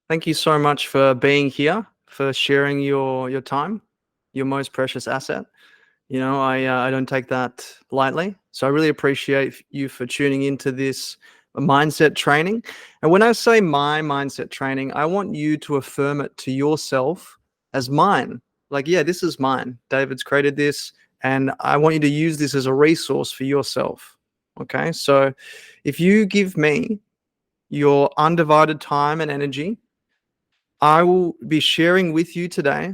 Thank you so much for being here, for sharing your time, your most precious asset. I don't take that lightly. So I really appreciate you for tuning into this mindset training. And when I say my mindset training, I want you to affirm it to yourself as mine. Like, yeah, this is mine. David's created this, and I want you to use this as a resource for yourself. Okay. So if you give me your undivided time and energy, I will be sharing with you today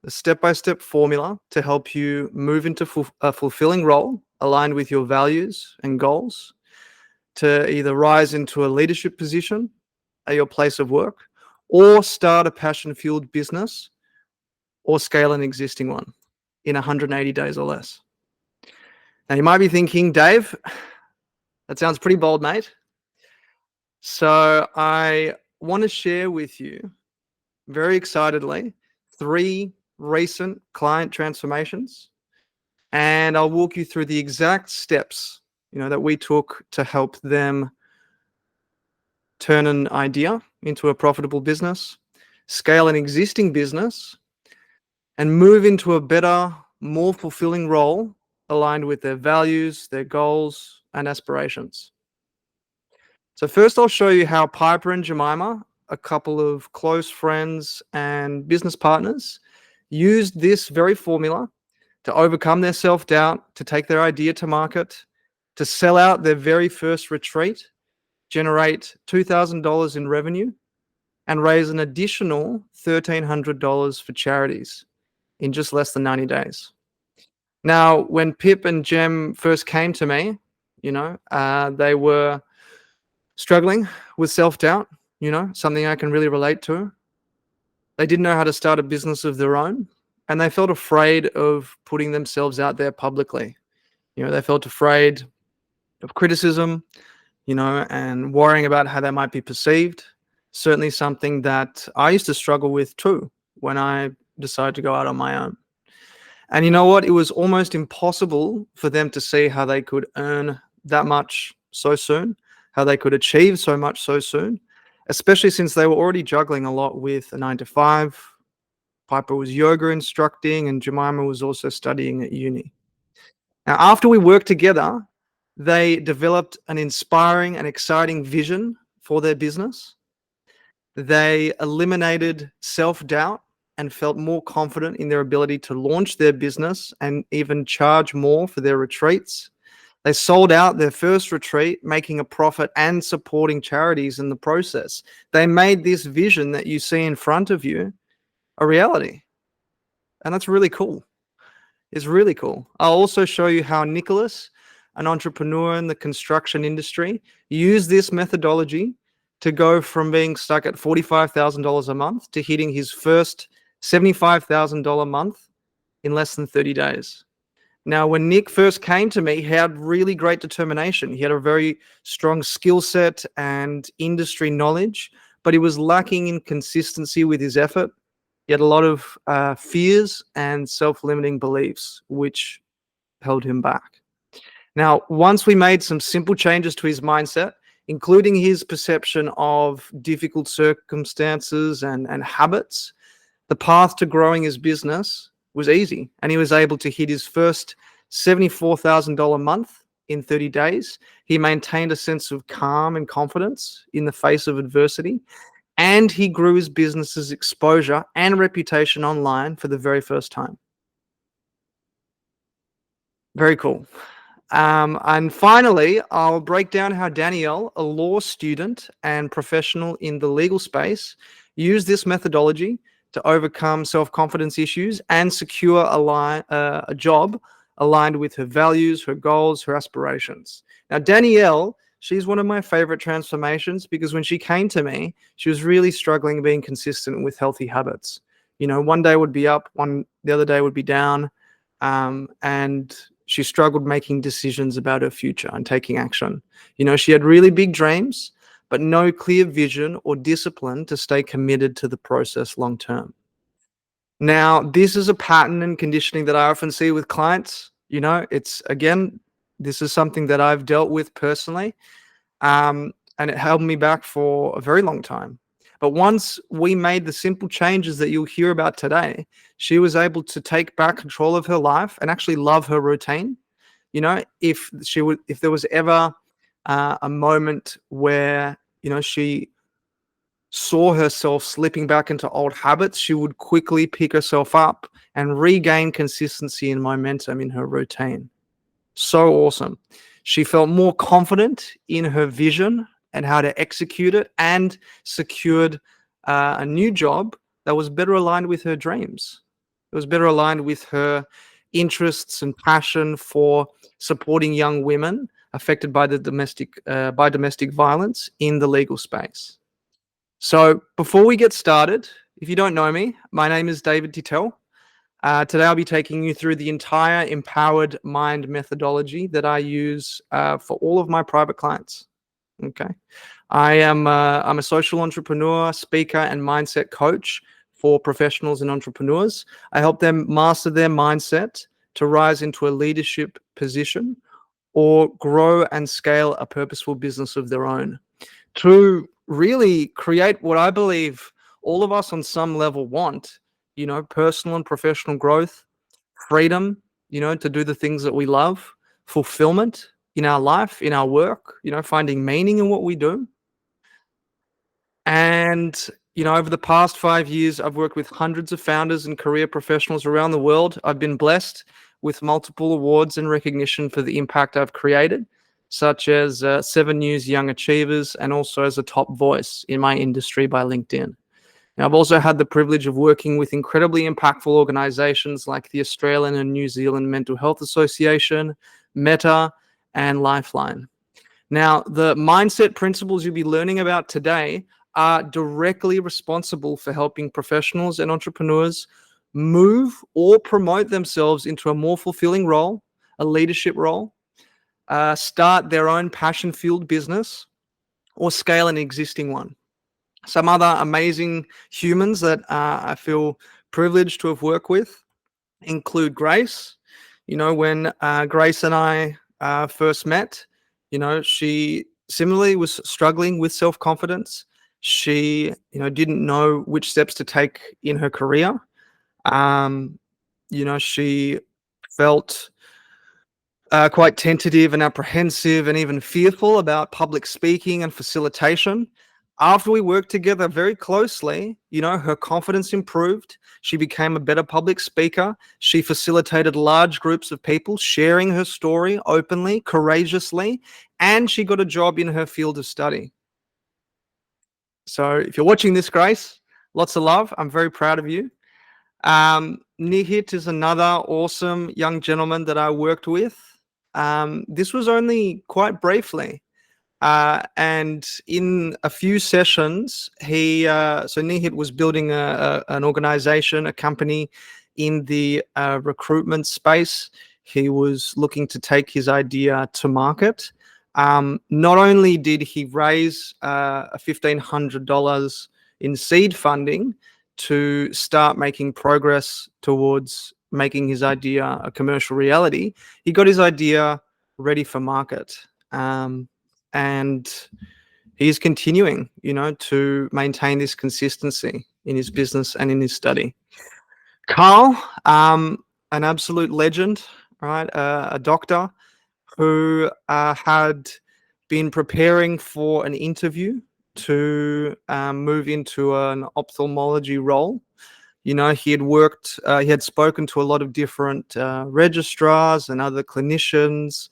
a step-by-step formula to help you move into a fulfilling role aligned with your values and goals, to either rise into a leadership position at your place of work, or start a passion-fueled business, or scale an existing one in 180 days or less. Now, you might be thinking, Dave, that sounds pretty bold, mate. So I want to share with you very excitedly 3 recent client transformations, and I'll walk you through the exact steps, that we took to help them turn an idea into a profitable business, scale an existing business, and move into a better, more fulfilling role aligned with their values, their goals, and aspirations. So first, I'll show you how Piper and Jemima, a couple of close friends and business partners, used this very formula to overcome their self-doubt, to take their idea to market, to sell out their very first retreat, generate $2,000 in revenue, and raise an additional $1,300 for charities in just less than 90 days. Now, when Pip and Jem first came to me, they were struggling with self-doubt, something I can really relate to. They didn't know how to start a business of their own, and they felt afraid of putting themselves out there publicly. They felt afraid of criticism, and worrying about how they might be perceived. Certainly something that I used to struggle with too when I decided to go out on my own. And you know what? It was almost impossible for them to see how they could earn that much so soon, how they could achieve so much so soon, especially since they were already juggling a lot with a 9 to 5. Piper was yoga instructing, and Jemima was also studying at uni. Now, after we worked together, they developed an inspiring and exciting vision for their business. They eliminated self-doubt and felt more confident in their ability to launch their business and even charge more for their retreats. They sold out their first retreat, making a profit and supporting charities in the process. They made this vision that you see in front of you a reality. And that's really cool. It's really cool. I'll also show you how Nicholas, an entrepreneur in the construction industry, used this methodology to go from being stuck at $45,000 a month to hitting his first $75,000 a month in less than 30 days. Now, when Nick first came to me, he had really great determination. He had a very strong skill set and industry knowledge, but he was lacking in consistency with his effort. He had a lot of fears and self-limiting beliefs, which held him back. Now, once we made some simple changes to his mindset, including his perception of difficult circumstances and habits, the path to growing his business was easy, and he was able to hit his first $74,000 a month in 30 days. He maintained a sense of calm and confidence in the face of adversity, and he grew his business's exposure and reputation online for the very first time. Very cool. And finally, I'll break down how Danielle, a law student and professional in the legal space, used this methodology to overcome self-confidence issues and secure a job aligned with her values, her goals, her aspirations. Now, Danielle, she's one of my favorite transformations because when she came to me, she was really struggling being consistent with healthy habits. One day would be up, the other day would be down, and she struggled making decisions about her future and taking action. She had really big dreams, but no clear vision or discipline to stay committed to the process long term. Now, this is a pattern and conditioning that I often see with clients. This is something that I've dealt with personally, and it held me back for a very long time. But once we made the simple changes that you'll hear about today, she was able to take back control of her life and actually love her routine. If there was ever a moment where she saw herself slipping back into old habits, she would quickly pick herself up and regain consistency and momentum in her routine. So awesome. She felt more confident in her vision and how to execute it, and secured a new job that was better aligned with her dreams. It was better aligned with her interests and passion for supporting young women affected by domestic violence in the legal space. So before we get started, if you don't know me, my name is David Tittel. Today I'll be taking you through the entire empowered mind methodology that I use for all of my private clients. Okay, I'm a social entrepreneur, speaker, and mindset coach for professionals and entrepreneurs. I help them master their mindset to rise into a leadership position or grow and scale a purposeful business of their own, to really create what I believe all of us on some level want, personal and professional growth, freedom, to do the things that we love, fulfillment in our life, in our work, finding meaning in what we do. And, over the past 5 years, I've worked with hundreds of founders and career professionals around the world. I've been blessed with multiple awards and recognition for the impact I've created, such as 7 News Young Achievers, and also as a top voice in my industry by LinkedIn. Now, I've also had the privilege of working with incredibly impactful organizations like the Australian and New Zealand Mental Health Association, Meta, and Lifeline. Now, the mindset principles you'll be learning about today are directly responsible for helping professionals and entrepreneurs move or promote themselves into a more fulfilling role, a leadership role, start their own passion-fueled business, or scale an existing one. Some other amazing humans that I feel privileged to have worked with include Grace. When Grace and I first met, she similarly was struggling with self-confidence. She, didn't know which steps to take in her career. She felt quite tentative and apprehensive and even fearful about public speaking and facilitation. After we worked together very closely, her confidence improved. She became a better public speaker. She facilitated large groups of people, sharing her story openly, courageously, and she got a job in her field of study. So if you're watching this, Grace, lots of love. I'm very proud of you. Nihit is another awesome young gentleman that I worked with. This was only quite briefly. And in a few sessions, Nihit was building an organization, a company in the recruitment space. He was looking to take his idea to market. Not only did he raise $1,500 in seed funding to start making progress towards making his idea a commercial reality, he got his idea ready for market. And he's continuing, to maintain this consistency in his business and in his study. Carl, an absolute legend, right? A doctor who had been preparing for an interview to move into an ophthalmology role. He had spoken to a lot of different registrars and other clinicians,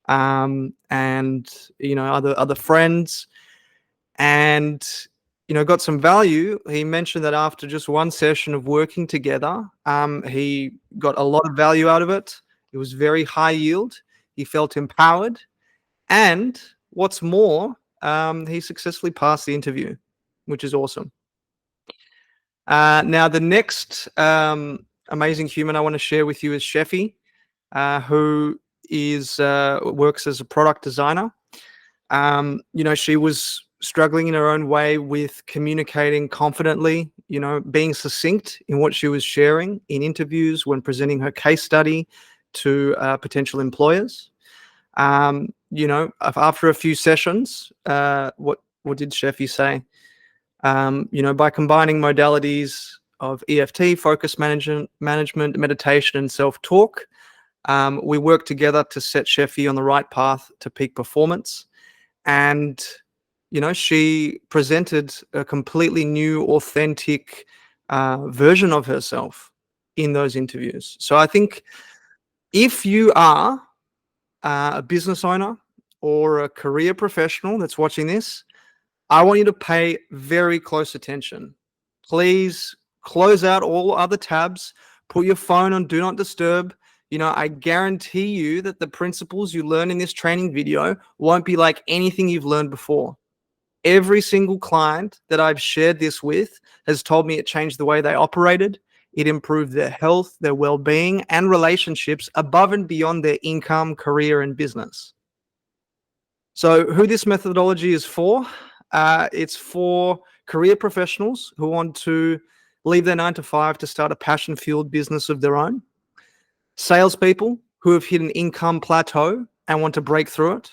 and other friends, and got some value. He mentioned that after just one session of working together, he got a lot of value out of it. It was very high yield. He felt empowered, and what's more, he successfully passed the interview, which is awesome. Now, the next amazing human I want to share with you is Sheffy, who works as a product designer. She was struggling in her own way with communicating confidently, being succinct in what she was sharing in interviews when presenting her case study to potential employers. After a few sessions, what did Sheffy say? By combining modalities of EFT, focus management, meditation, and self-talk, we work together to set Sheffy on the right path to peak performance. And, she presented a completely new, authentic version of herself in those interviews. So I think if you are a business owner or a career professional that's watching this, I want you to pay very close attention. Please close out all other tabs, put your phone on do not disturb. I guarantee you that the principles you learn in this training video won't be like anything you've learned before. Every single client that I've shared this with has told me it changed the way they operated. It improved their health, their well-being, and relationships above and beyond their income, career, and business. So who this methodology is for? It's for career professionals who want to leave their 9 to 5 to start a passion-fueled business of their own. Salespeople who have hit an income plateau and want to break through it.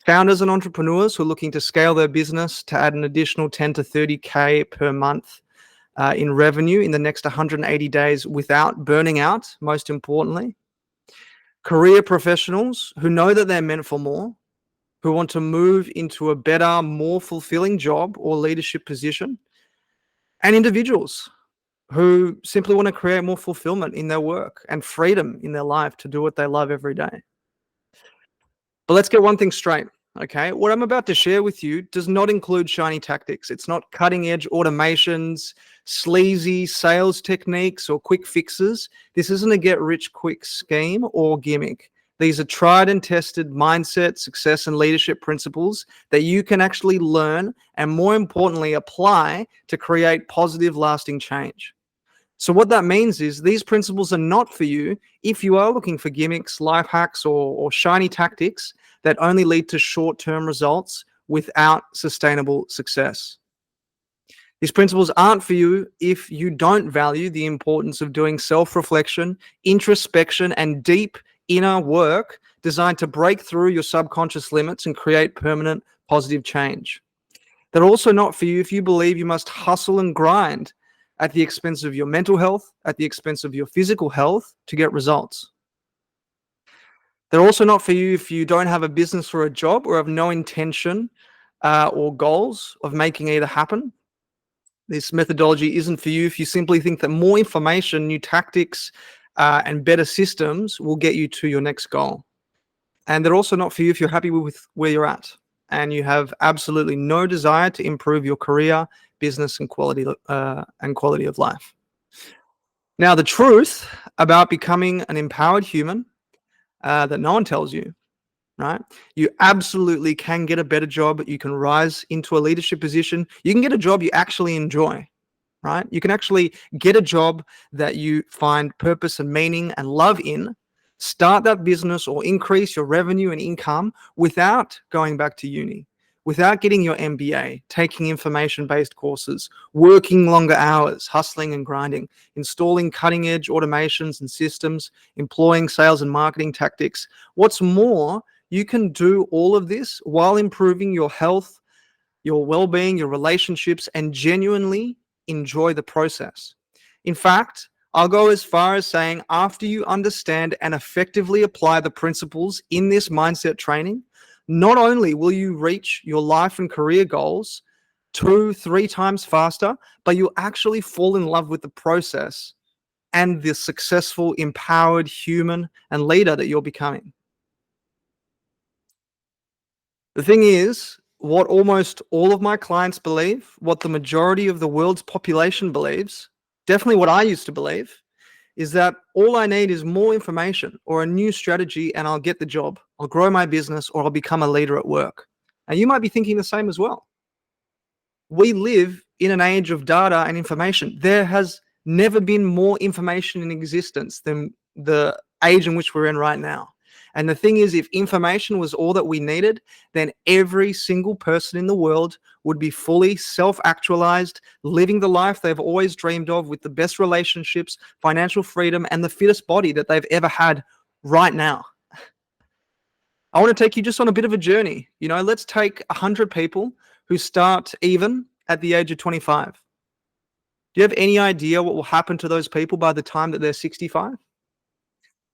Founders and entrepreneurs who are looking to scale their business to add an additional 10 to 30K per month in revenue in the next 180 days without burning out, most importantly. Career professionals who know that they're meant for more, who want to move into a better, more fulfilling job or leadership position. And individuals who simply want to create more fulfillment in their work and freedom in their life to do what they love every day. But let's get one thing straight, okay? What I'm about to share with you does not include shiny tactics. It's not cutting-edge automations, sleazy sales techniques, or quick fixes. This isn't a get-rich-quick scheme or gimmick. These are tried and tested mindset, success, and leadership principles that you can actually learn and, more importantly, apply to create positive, lasting change. So what that means is these principles are not for you if you are looking for gimmicks, life hacks, or shiny tactics that only lead to short-term results without sustainable success. These principles aren't for you if you don't value the importance of doing self-reflection, introspection, and deep inner work designed to break through your subconscious limits and create permanent positive change. They're also not for you if you believe you must hustle and grind at the expense of your mental health, at the expense of your physical health to get results. They're also not for you if you don't have a business or a job or have no intention or goals of making either happen. This methodology isn't for you if you simply think that more information, new tactics, and better systems will get you to your next goal. And they're also not for you if you're happy with where you're at and you have absolutely no desire to improve your career, business, and quality of life. Now, the truth about becoming an empowered human that no one tells you, right? You absolutely can get a better job. You can rise into a leadership position. You can get a job you actually enjoy, right? You can actually get a job that you find purpose and meaning and love in, start that business or increase your revenue and income without going back to uni, without getting your MBA, taking information-based courses, working longer hours, hustling and grinding, installing cutting-edge automations and systems, employing sales and marketing tactics. What's more, you can do all of this while improving your health, your well-being, your relationships, and genuinely enjoy the process. In fact, I'll go as far as saying after you understand and effectively apply the principles in this mindset training, not only will you reach your life and career goals 2-3 times faster, but you'll actually fall in love with the process and the successful, empowered human and leader that you're becoming. The thing is, what almost all of my clients believe, what the majority of the world's population believes, definitely what I used to believe, is that all I need is more information or a new strategy and I'll get the job. I'll grow my business or I'll become a leader at work. And you might be thinking the same as well. We live in an age of data and information. There has never been more information in existence than the age in which we're in right now. And the thing is, if information was all that we needed, then every single person in the world would be fully self-actualized, living the life they've always dreamed of with the best relationships, financial freedom, and the fittest body that they've ever had right now. I want to take you just on a bit of a journey. Let's take 100 people who start even at the age of 25. Do you have any idea what will happen to those people by the time that they're 65?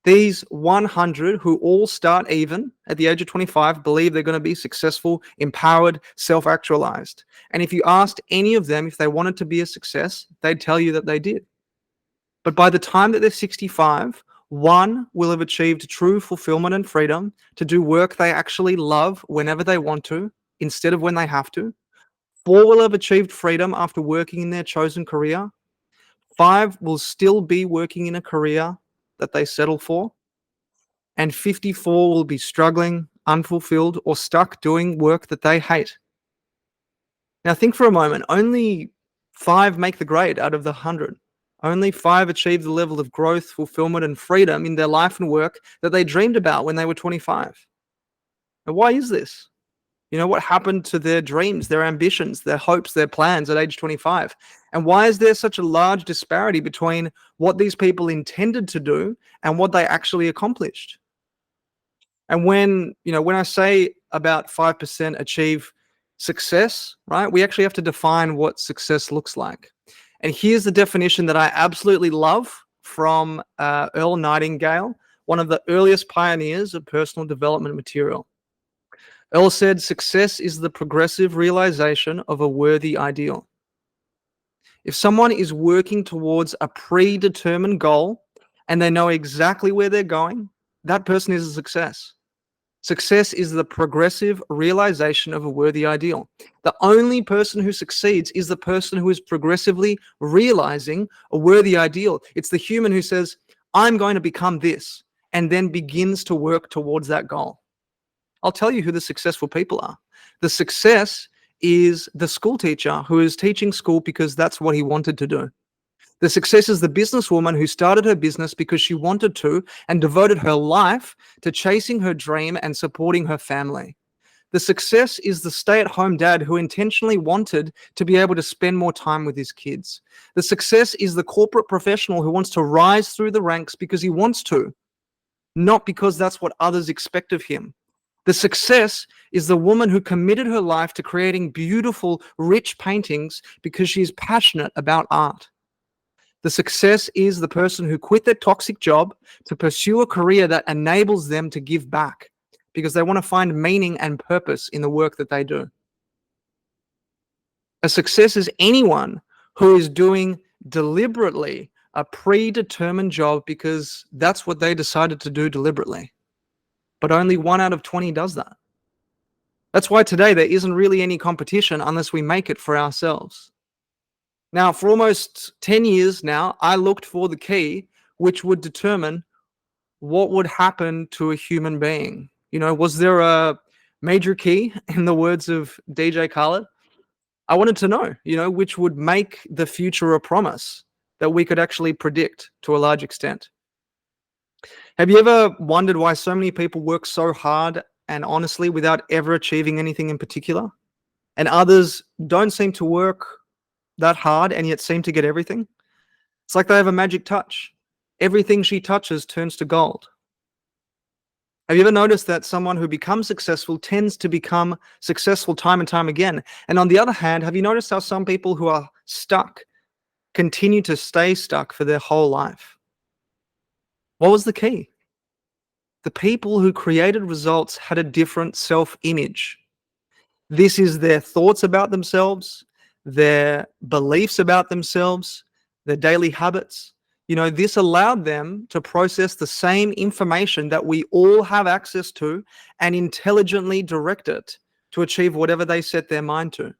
These 100 who all start even at the age of 25 believe they're going to be successful, empowered, self-actualized. And if you asked any of them if they wanted to be a success, they'd tell you that they did. But by the time that they're 65, one will have achieved true fulfillment and freedom to do work they actually love whenever they want to, instead of when they have to. Four will have achieved freedom after working in their chosen career. Five will still be working in a career that they settle for. And 54 will be struggling, unfulfilled, or stuck doing work that they hate. Now think for a moment, only 5 make the grade out of the 100. Only 5 achieve the level of growth, fulfillment, and freedom in their life and work that they dreamed about when they were 25. And why is this? You know, what happened to their dreams, their ambitions, their hopes, their plans at age 25? And why is there such a large disparity between what these people intended to do and what they actually accomplished? And when I say about 5% achieve success, right, we actually have to define what success looks like. And here's the definition that I absolutely love from Earl Nightingale, one of the earliest pioneers of personal development material. Earl said, "Success is the progressive realization of a worthy ideal." If someone is working towards a predetermined goal and they know exactly where they're going, that person is a success. Success is the progressive realization of a worthy ideal. The only person who succeeds is the person who is progressively realizing a worthy ideal. It's the human who says, "I'm going to become this," and then begins to work towards that goal. I'll tell you who the successful people are. The success is the school teacher who is teaching school because that's what he wanted to do. The success is the businesswoman who started her business because she wanted to and devoted her life to chasing her dream and supporting her family. The success is the stay-at-home dad who intentionally wanted to be able to spend more time with his kids. The success is the corporate professional who wants to rise through the ranks because he wants to, not because that's what others expect of him. The success is the woman who committed her life to creating beautiful, rich paintings because she's passionate about art. The success is the person who quit their toxic job to pursue a career that enables them to give back because they want to find meaning and purpose in the work that they do. A success is anyone who is doing deliberately a predetermined job because that's what they decided to do deliberately. But only 1 out of 20 does that. That's why today there isn't really any competition unless we make it for ourselves. Now, for almost 10 years now, I looked for the key which would determine what would happen to a human being. Was there a major key, in the words of DJ Khaled? I wanted to know, which would make the future a promise that we could actually predict to a large extent. Have you ever wondered why so many people work so hard and honestly without ever achieving anything in particular? And others don't seem to work that hard and yet seem to get everything? It's like they have a magic touch. Everything she touches turns to gold. Have you ever noticed that someone who becomes successful tends to become successful time and time again? And on the other hand, have you noticed how some people who are stuck continue to stay stuck for their whole life? What was the key? The people who created results had a different self-image. This is their thoughts about themselves, their beliefs about themselves, their daily habits. This allowed them to process the same information that we all have access to and intelligently direct it to achieve whatever they set their mind to.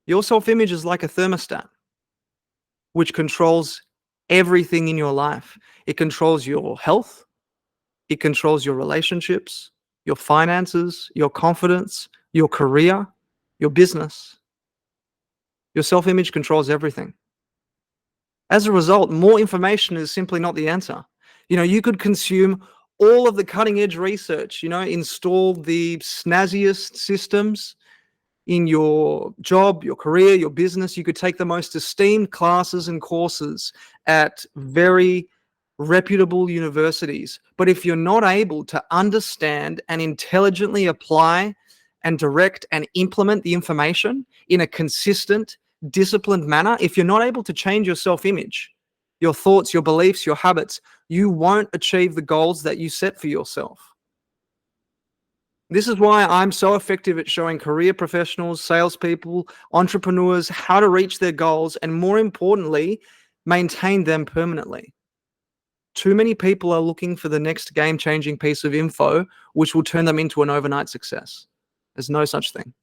Your self-image is like a thermostat, which controls everything in your life. It controls your health. It controls your relationships, your finances, your confidence, your career, your business. Your self-image controls everything. As a result, more information is simply not the answer. You could consume all of the cutting-edge research, install the snazziest systems in your job, your career, your business. You could take the most esteemed classes and courses at very reputable universities. But if you're not able to understand and intelligently apply and direct and implement the information in a consistent, disciplined manner, if you're not able to change your self-image, your thoughts, your beliefs, your habits, you won't achieve the goals that you set for yourself. This is why I'm so effective at showing career professionals, salespeople, entrepreneurs how to reach their goals and, more importantly, maintain them permanently. Too many people are looking for the next game-changing piece of info which will turn them into an overnight success. There's no such thing.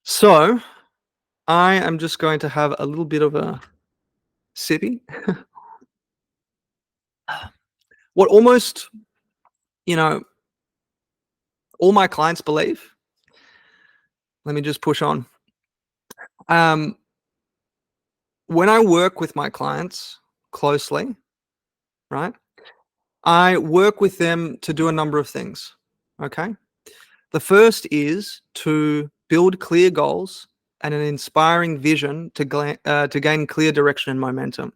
So, I am just going to have a little bit of a sippy. What almost, you know, all my clients believe, let me just push on. Um, when I work with my clients closely, right, I work with them to do a number of things. Okay. The first is to build clear goals and an inspiring vision to gain clear direction and momentum.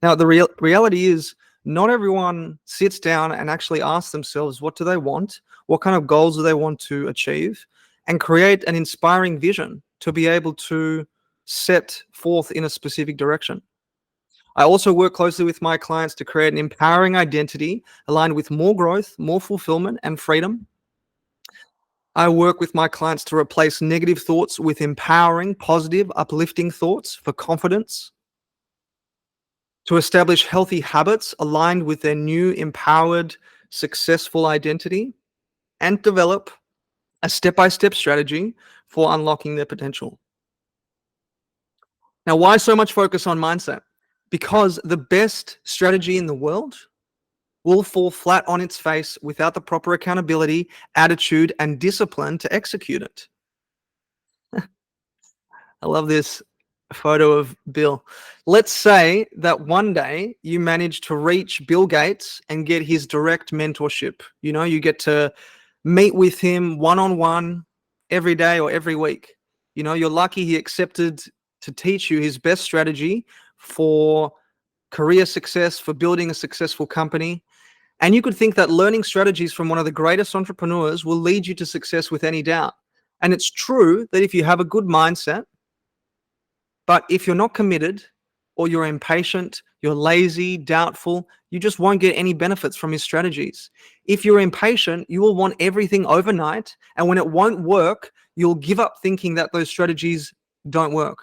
Now, the reality is, not everyone sits down and actually asks themselves, what do they want? What kind of goals do they want to achieve? And create an inspiring vision to be able to set forth in a specific direction. I also work closely with my clients to create an empowering identity aligned with more growth, more fulfillment, and freedom. I work with my clients to replace negative thoughts with empowering, positive, uplifting thoughts for confidence, to establish healthy habits aligned with their new, empowered, successful identity, and develop a step-by-step strategy for unlocking their potential. Now, why so much focus on mindset? Because the best strategy in the world will fall flat on its face without the proper accountability, attitude, and discipline to execute it. I love this photo of Bill. Let's say that one day you manage to reach Bill Gates and get his direct mentorship. You know, you get to meet with him one-on-one every day or every week. You know, you're lucky he accepted to teach you his best strategy for career success, for building a successful company. And you could think that learning strategies from one of the greatest entrepreneurs will lead you to success with any doubt. And it's true that if you have a good mindset, but if you're not committed, or you're impatient, you're lazy, doubtful, you just won't get any benefits from his strategies. If you're impatient, you will want everything overnight. And when it won't work, you'll give up thinking that those strategies don't work.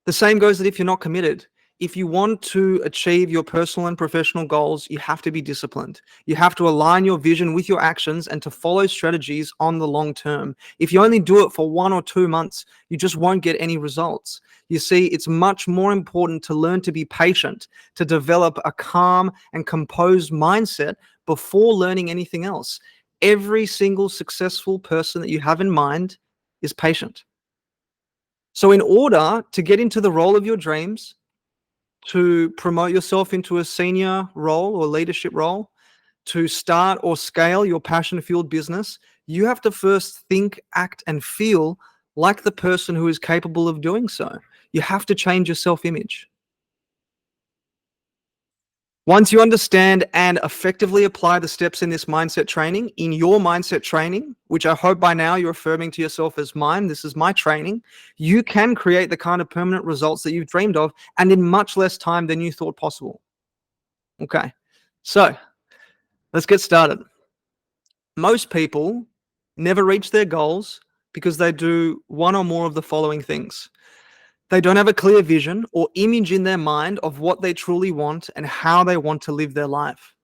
The same goes that if you're not committed. If you want to achieve your personal and professional goals, you have to be disciplined. You have to align your vision with your actions and to follow strategies on the long term. If you only do it for 1 or 2 months, you just won't get any results. You see, it's much more important to learn to be patient, to develop a calm and composed mindset before learning anything else. Every single successful person that you have in mind is patient. So in order to get into the role of your dreams, to promote yourself into a senior role or leadership role, to start or scale your passion-fueled business, you have to first think, act, and feel like the person who is capable of doing so. You have to change your self-image. Once you understand and effectively apply the steps in this mindset training, in your mindset training, which I hope by now you're affirming to yourself as mine, this is my training, you can create the kind of permanent results that you've dreamed of and in much less time than you thought possible. Okay, so let's get started. Most people never reach their goals because they do one or more of the following things. They don't have a clear vision or image in their mind of what they truly want and how they want to live their life.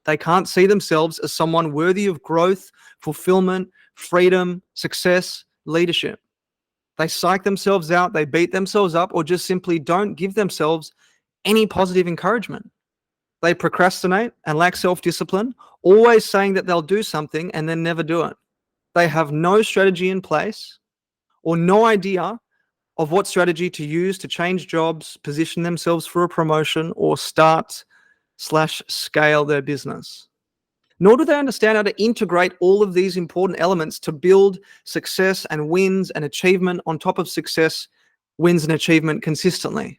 They can't see themselves as someone worthy of growth, fulfillment, freedom, success, leadership. They psych themselves out, they beat themselves up, or just simply don't give themselves any positive encouragement. They procrastinate and lack self-discipline, always saying that they'll do something and then never do it. They have no strategy in place or no idea of what strategy to use to change jobs, position themselves for a promotion, or start/scale their business. Nor do they understand how to integrate all of these important elements to build success and wins and achievement on top of success, wins, and achievement consistently.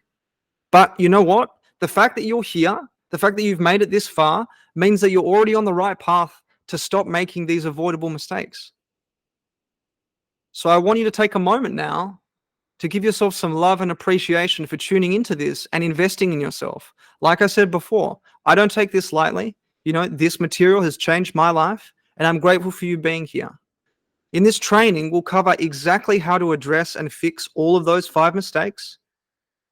But you know what? The fact that you're here The fact that you've made it this far means that you're already on the right path to stop making these avoidable mistakes. So I want you to take a moment now to give yourself some love and appreciation for tuning into this and investing in yourself. Like I said before, I don't take this lightly. This material has changed my life, and I'm grateful for you being here. In this training, we'll cover exactly how to address and fix all of those 5 mistakes.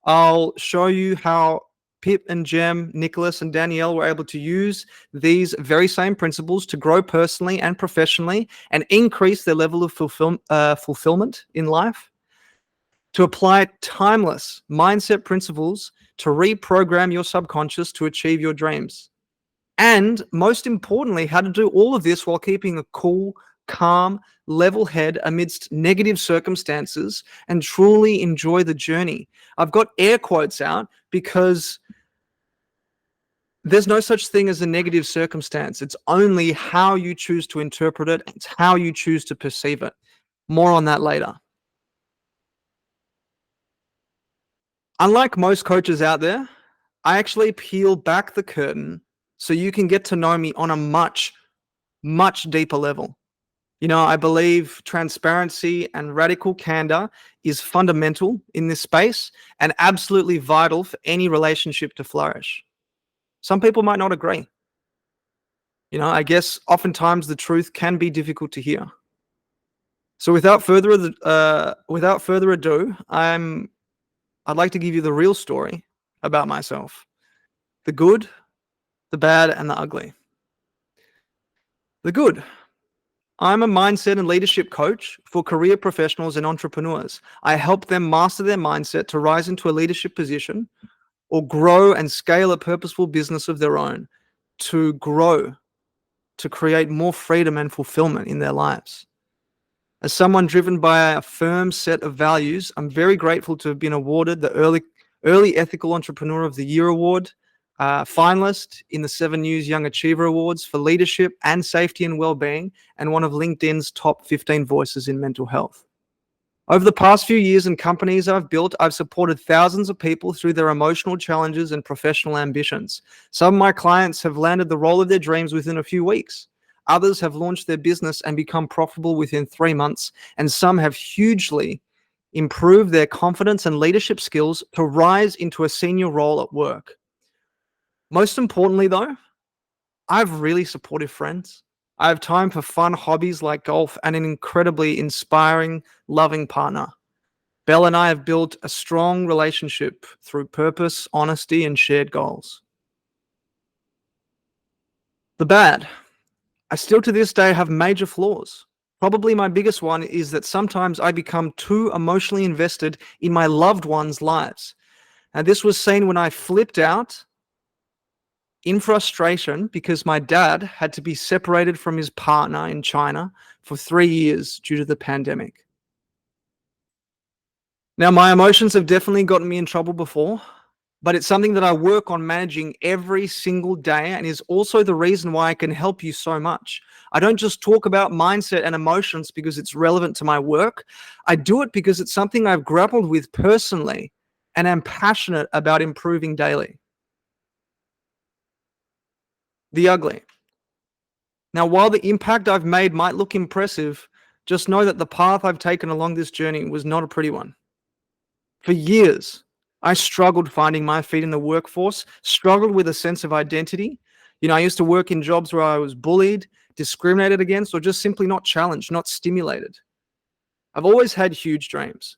I'll show you how Pip and Jem, Nicholas and Danielle were able to use these very same principles to grow personally and professionally and increase their level of fulfillment in life, to apply timeless mindset principles to reprogram your subconscious to achieve your dreams. And most importantly, how to do all of this while keeping a cool, calm, level head amidst negative circumstances and truly enjoy the journey. I've got air quotes out because there's no such thing as a negative circumstance. It's only how you choose to interpret it. It's how you choose to perceive it. More on that later. Unlike most coaches out there, I actually peel back the curtain so you can get to know me on a much, much deeper level. I believe transparency and radical candor is fundamental in this space and absolutely vital for any relationship to flourish. Some people might not agree. I guess oftentimes the truth can be difficult to hear. So without further ado, I'd like to give you the real story about myself. The good, the bad, and the ugly. The good. I'm a mindset and leadership coach for career professionals and entrepreneurs. I help them master their mindset to rise into a leadership position or grow and scale a purposeful business of their own, to grow, to create more freedom and fulfillment in their lives. As someone driven by a firm set of values, I'm very grateful to have been awarded the Early Ethical Entrepreneur of the Year Award, finalist in the 7 News Young Achiever Awards for leadership and safety and well-being, and one of LinkedIn's top 15 voices in mental health. Over the past few years in companies I've built, I've supported thousands of people through their emotional challenges and professional ambitions. Some of my clients have landed the role of their dreams within a few weeks. Others have launched their business and become profitable within 3 months, and some have hugely improved their confidence and leadership skills to rise into a senior role at work. Most importantly, though, I have really supportive friends. I have time for fun hobbies like golf and an incredibly inspiring, loving partner. Belle and I have built a strong relationship through purpose, honesty, and shared goals. The bad. I still to this day have major flaws. Probably my biggest one is that sometimes I become too emotionally invested in my loved ones' lives. And this was seen when I flipped out in frustration because my dad had to be separated from his partner in China for 3 years due to the pandemic. Now, my emotions have definitely gotten me in trouble before, but it's something that I work on managing every single day, and is also the reason why I can help you so much. I don't just talk about mindset and emotions because it's relevant to my work. I do it because it's something I've grappled with personally and am passionate about improving daily. The ugly. Now, while the impact I've made might look impressive, just know that the path I've taken along this journey was not a pretty one. For years, I struggled finding my feet in the workforce, struggled with a sense of identity. I used to work in jobs where I was bullied, discriminated against, or just simply not challenged, not stimulated. I've always had huge dreams.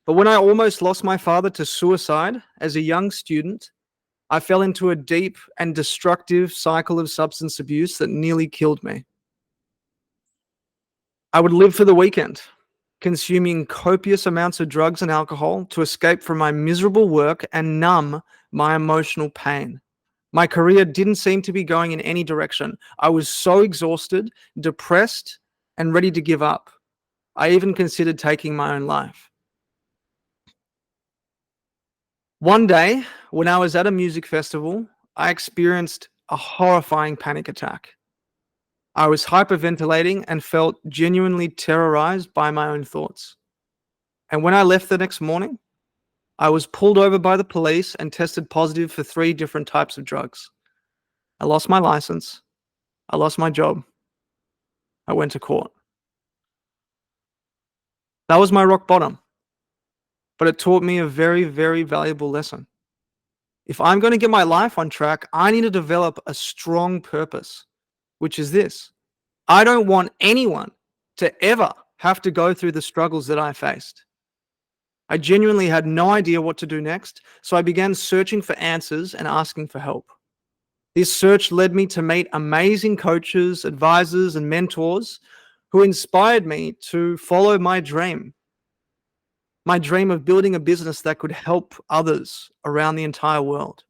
But when I almost lost my father to suicide as a young student, I fell into a deep and destructive cycle of substance abuse that nearly killed me. I would live for the weekend, consuming copious amounts of drugs and alcohol to escape from my miserable work and numb my emotional pain. My career didn't seem to be going in any direction. I was so exhausted, depressed, and ready to give up. I even considered taking my own life. One day, when I was at a music festival, I experienced a horrifying panic attack. I was hyperventilating and felt genuinely terrorized by my own thoughts. And when I left the next morning, I was pulled over by the police and tested positive for 3 different types of drugs. I lost my license. I lost my job. I went to court. That was my rock bottom, but it taught me a very, very valuable lesson. If I'm going to get my life on track, I need to develop a strong purpose, which is this: I don't want anyone to ever have to go through the struggles that I faced. I genuinely had no idea what to do next, so I began searching for answers and asking for help. This search led me to meet amazing coaches, advisors, and mentors who inspired me to follow my dream of building a business that could help others around the entire world.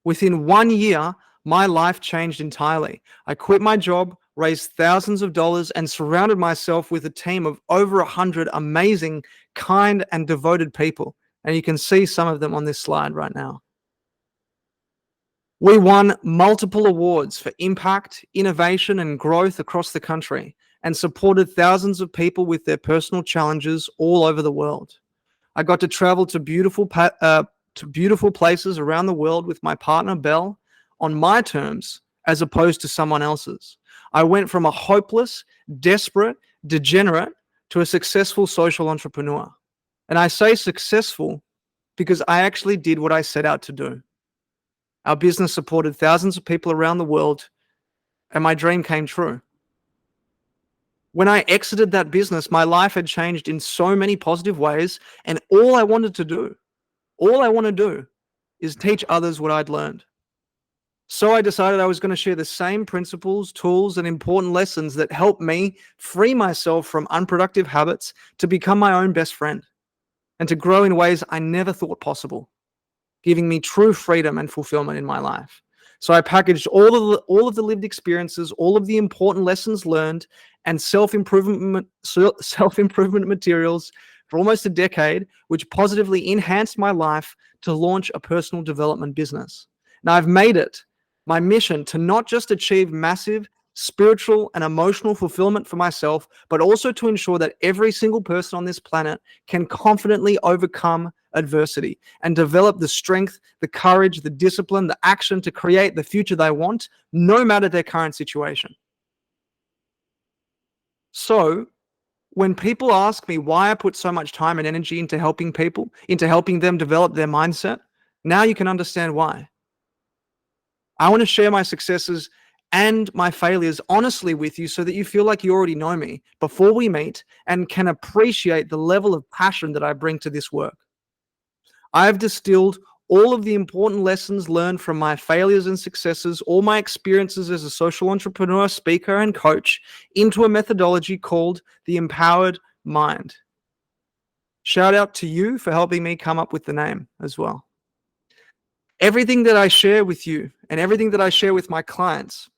Within 1 year, my life changed entirely. I quit my job, raised thousands of dollars, and surrounded myself with a team of over 100 amazing, kind, and devoted people. And you can see some of them on this slide right now. We won multiple awards for impact, innovation, and growth across the country, and supported thousands of people with their personal challenges all over the world. I got to travel to beautiful places around the world with my partner, Belle, on my terms as opposed to someone else's. I went from a hopeless, desperate, degenerate to a successful social entrepreneur. And I say successful because I actually did what I set out to do. Our business supported thousands of people around the world, and my dream came true. When I exited that business, my life had changed in so many positive ways, and all I want to do is teach others what I'd learned. So I decided I was going to share the same principles, tools, and important lessons that helped me free myself from unproductive habits to become my own best friend and to grow in ways I never thought possible, giving me true freedom and fulfillment in my life. So I packaged all of the lived experiences, all of the important lessons learned, and self-improvement materials for almost a decade, which positively enhanced my life to launch a personal development business. Now I've made it my mission to not just achieve massive spiritual and emotional fulfillment for myself, but also to ensure that every single person on this planet can confidently overcome adversity and develop the strength, the courage, the discipline, the action to create the future they want, no matter their current situation. So when people ask me why I put so much time and energy into helping people, into helping them develop their mindset, now you can understand why. I want to share my successes and my failures honestly with you so that you feel like you already know me before we meet and can appreciate the level of passion that I bring to this work. I have distilled all of the important lessons learned from my failures and successes, all my experiences as a social entrepreneur, speaker, and coach into a methodology called the Empowered Mind. Shout out to you for helping me come up with the name as well. Everything that I share with you and everything that I share with my clients,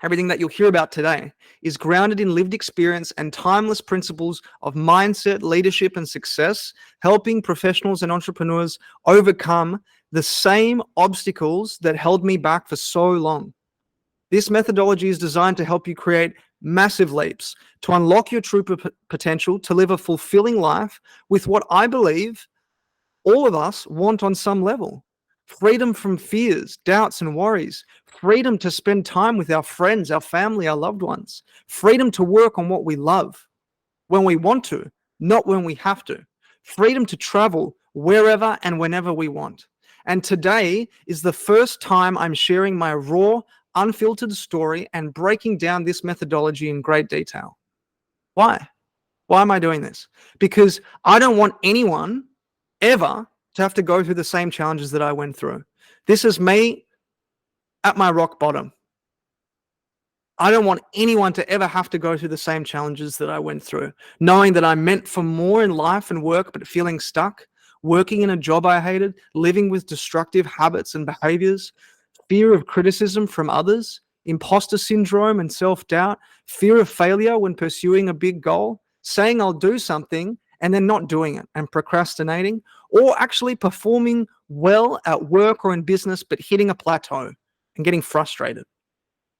everything that you'll hear about today, is grounded in lived experience and timeless principles of mindset, leadership, and success, helping professionals and entrepreneurs overcome the same obstacles that held me back for so long. This methodology is designed to help you create massive leaps, to unlock your true potential, to live a fulfilling life with what I believe all of us want on some level. Freedom from fears, doubts, and worries. Freedom to spend time with our friends, our family, our loved ones. Freedom to work on what we love when we want to, not when we have to. Freedom to travel wherever and whenever we want. And today is the first time I'm sharing my raw, unfiltered story and breaking down this methodology in great detail. Why? Why am I doing this? Because I don't want anyone ever to have to go through the same challenges that I went through. This is me at my rock bottom. I don't want anyone to ever have to go through the same challenges that I went through, knowing that I'm meant for more in life and work, but feeling stuck, working in a job I hated, living with destructive habits and behaviors, fear of criticism from others, imposter syndrome and self-doubt, fear of failure when pursuing a big goal, saying I'll do something and then not doing it and procrastinating, or actually performing well at work or in business, but hitting a plateau and getting frustrated.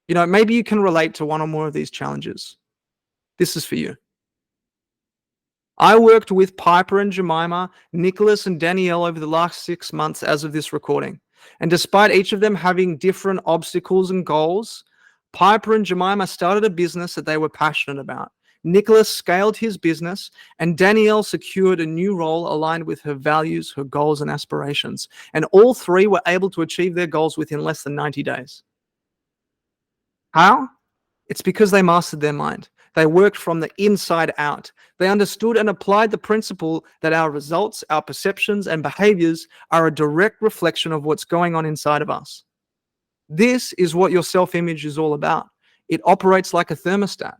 You know, maybe you can relate to one or more of these challenges. This is for you. I worked with Piper and Jemima, Nicholas and Danielle over the last 6 months as of this recording. And despite each of them having different obstacles and goals, Piper and Jemima started a business that they were passionate about. Nicholas scaled his business, and Danielle secured a new role aligned with her values, her goals, and aspirations. And all three were able to achieve their goals within less than 90 days. How? It's because they mastered their mind. They worked from the inside out. They understood and applied the principle that our results, our perceptions, and behaviors are a direct reflection of what's going on inside of us. This is what your self-image is all about. It operates like a thermostat.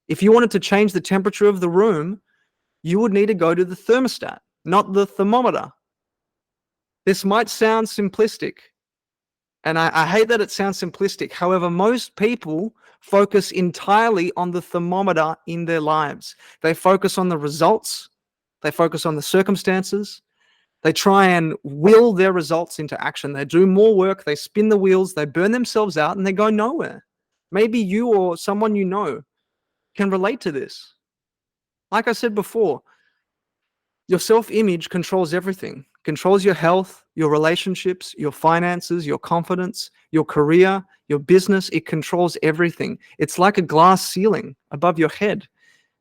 If you wanted to change the temperature of the room, you would need to go to the thermostat, not the thermometer. This might sound simplistic, and I hate that it sounds simplistic. However, most people focus entirely on the thermometer in their lives. They focus on the results. They focus on the circumstances. They try and will their results into action. They do more work. They spin the wheels. They burn themselves out, and they go nowhere. Maybe you or someone you know can relate to this. Like I said before, your self-image controls everything. Controls your health, your relationships, your finances, your confidence, your career, your business. It controls everything. It's like a glass ceiling above your head.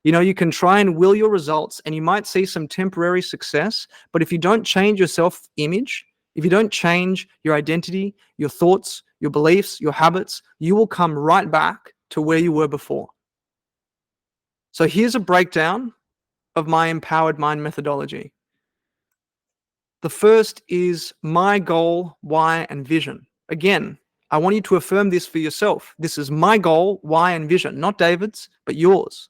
You know, you can try and will your results, and you might see some temporary success, but if you don't change your self-image, if you don't change your identity, your thoughts, your beliefs, your habits, you will come right back to where you were before. So here's a breakdown of my empowered mind methodology. The first is my goal, why, and vision. Again, I want you to affirm this for yourself. This is my goal, why, and vision, not David's, but yours.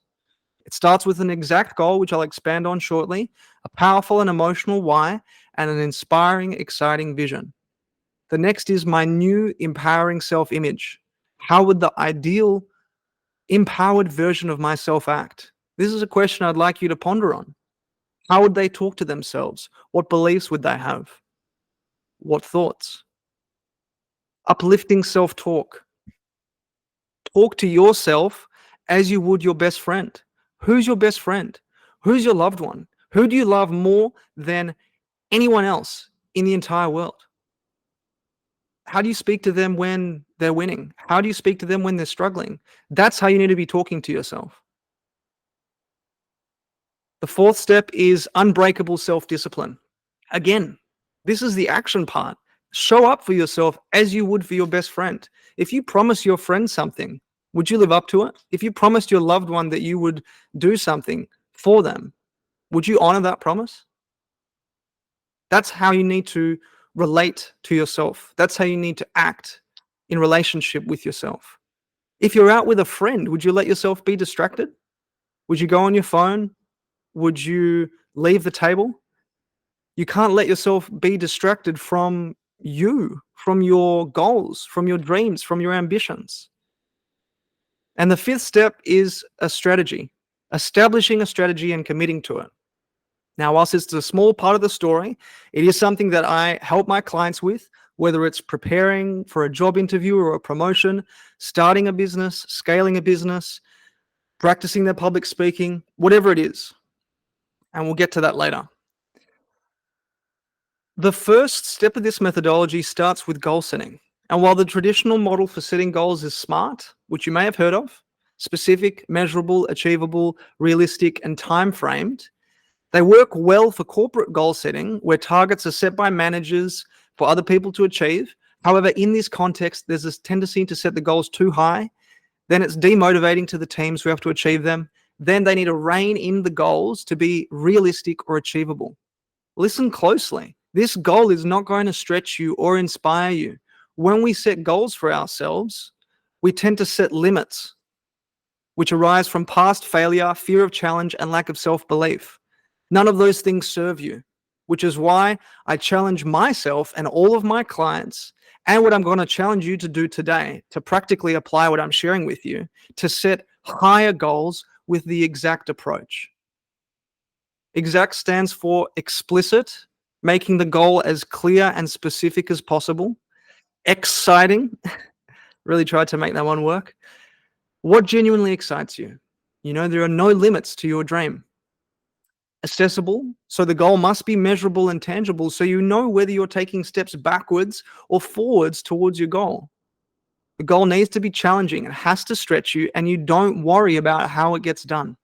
It starts with an exact goal, which I'll expand on shortly, a powerful and emotional why, and an inspiring, exciting vision. The next is my new empowering self-image. How would the ideal empowered version of myself act? This is a question I'd like you to ponder on. How would they talk to themselves? What beliefs would they have? What thoughts? Uplifting self-talk. Talk to yourself as you would your best friend. Who's your best friend? Who's your loved one? Who do you love more than anyone else in the entire world? How do you speak to them when they're winning? How do you speak to them when they're struggling? That's how you need to be talking to yourself. The fourth step is unbreakable self-discipline. Again, this is the action part. Show up for yourself as you would for your best friend. If you promise your friend something, would you live up to it? If you promised your loved one that you would do something for them, would you honor that promise? That's how you need to relate to yourself. That's how you need to act in relationship with yourself. If you're out with a friend, would you let yourself be distracted? Would you go on your phone? Would you leave the table? You can't let yourself be distracted from you, from your goals, from your dreams, from your ambitions. And the fifth step is a strategy, establishing a strategy and committing to it. Now, whilst it's a small part of the story, it is something that I help my clients with, whether it's preparing for a job interview or a promotion, starting a business, scaling a business, practicing their public speaking, whatever it is. And we'll get to that later. The first step of this methodology starts with goal setting. And while the traditional model for setting goals is SMART, which you may have heard of, specific, measurable, achievable, realistic, and time-framed, they work well for corporate goal setting, where targets are set by managers for other people to achieve. However, in this context, there's this tendency to set the goals too high. Then it's demotivating to the teams who have to achieve them. Then they need to rein in the goals to be realistic or achievable. Listen closely. This goal is not going to stretch you or inspire you. When we set goals for ourselves, we tend to set limits, which arise from past failure, fear of challenge, and lack of self-belief. None of those things serve you, which is why I challenge myself and all of my clients, and what I'm going to challenge you to do today, to practically apply what I'm sharing with you, to set higher goals with the exact approach. Exact stands for explicit, making the goal as clear and specific as possible. Exciting, really tried to make that one work. What genuinely excites you? You know, there are no limits to your dream. accessible. So the goal must be measurable and tangible so you know whether you're taking steps backwards or forwards towards your goal. The goal needs to be challenging. It has to stretch you, and you don't worry about how it gets done.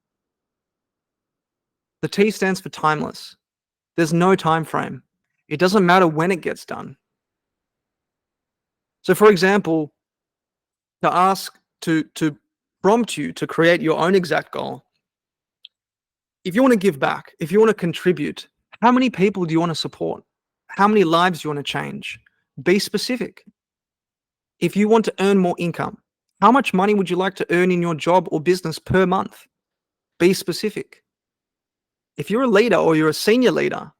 The T stands for timeless. There's no time frame. It doesn't matter when it gets done. So, for example, to ask to prompt you to create your own exact goal, if you want to give back, if you want to contribute, how many people do you want to support? How many lives do you want to change? Be specific. If you want to earn more income, how much money would you like to earn in your job or business per month? Be specific. If you're a leader or you're a senior leader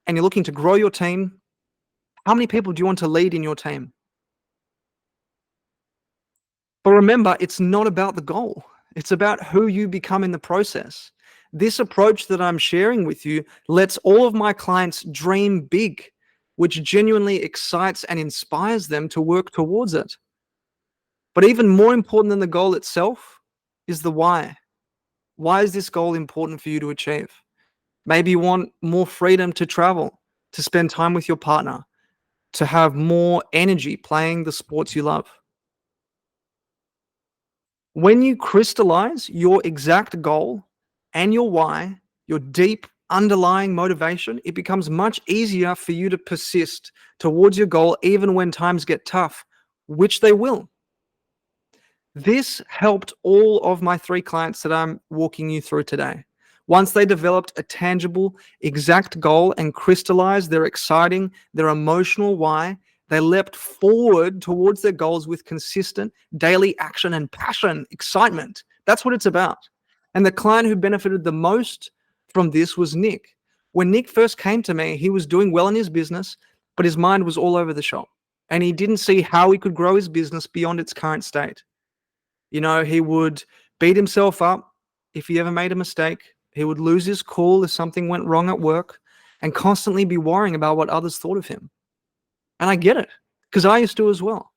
and you're looking to grow your team, how many people do you want to lead in your team? But remember, it's not about the goal. It's about who you become in the process. This approach that I'm sharing with you lets all of my clients dream big, which genuinely excites and inspires them to work towards it. But even more important than the goal itself is the why. Why is this goal important for you to achieve? Maybe you want more freedom to travel, to spend time with your partner, to have more energy playing the sports you love. When you crystallize your exact goal and your why, your deep underlying motivation, it becomes much easier for you to persist towards your goal even when times get tough, which they will. This helped all of my 3 clients that I'm walking you through today. Once they developed a tangible, exact goal and crystallized their emotional why, they leapt forward towards their goals with consistent daily action and passion, excitement. That's what it's about. And the client who benefited the most from this was Nick. When Nick first came to me, he was doing well in his business, but his mind was all over the shop. And he didn't see how he could grow his business beyond its current state. You know, he would beat himself up if he ever made a mistake. He would lose his cool if something went wrong at work and constantly be worrying about what others thought of him. And I get it, because I used to as well.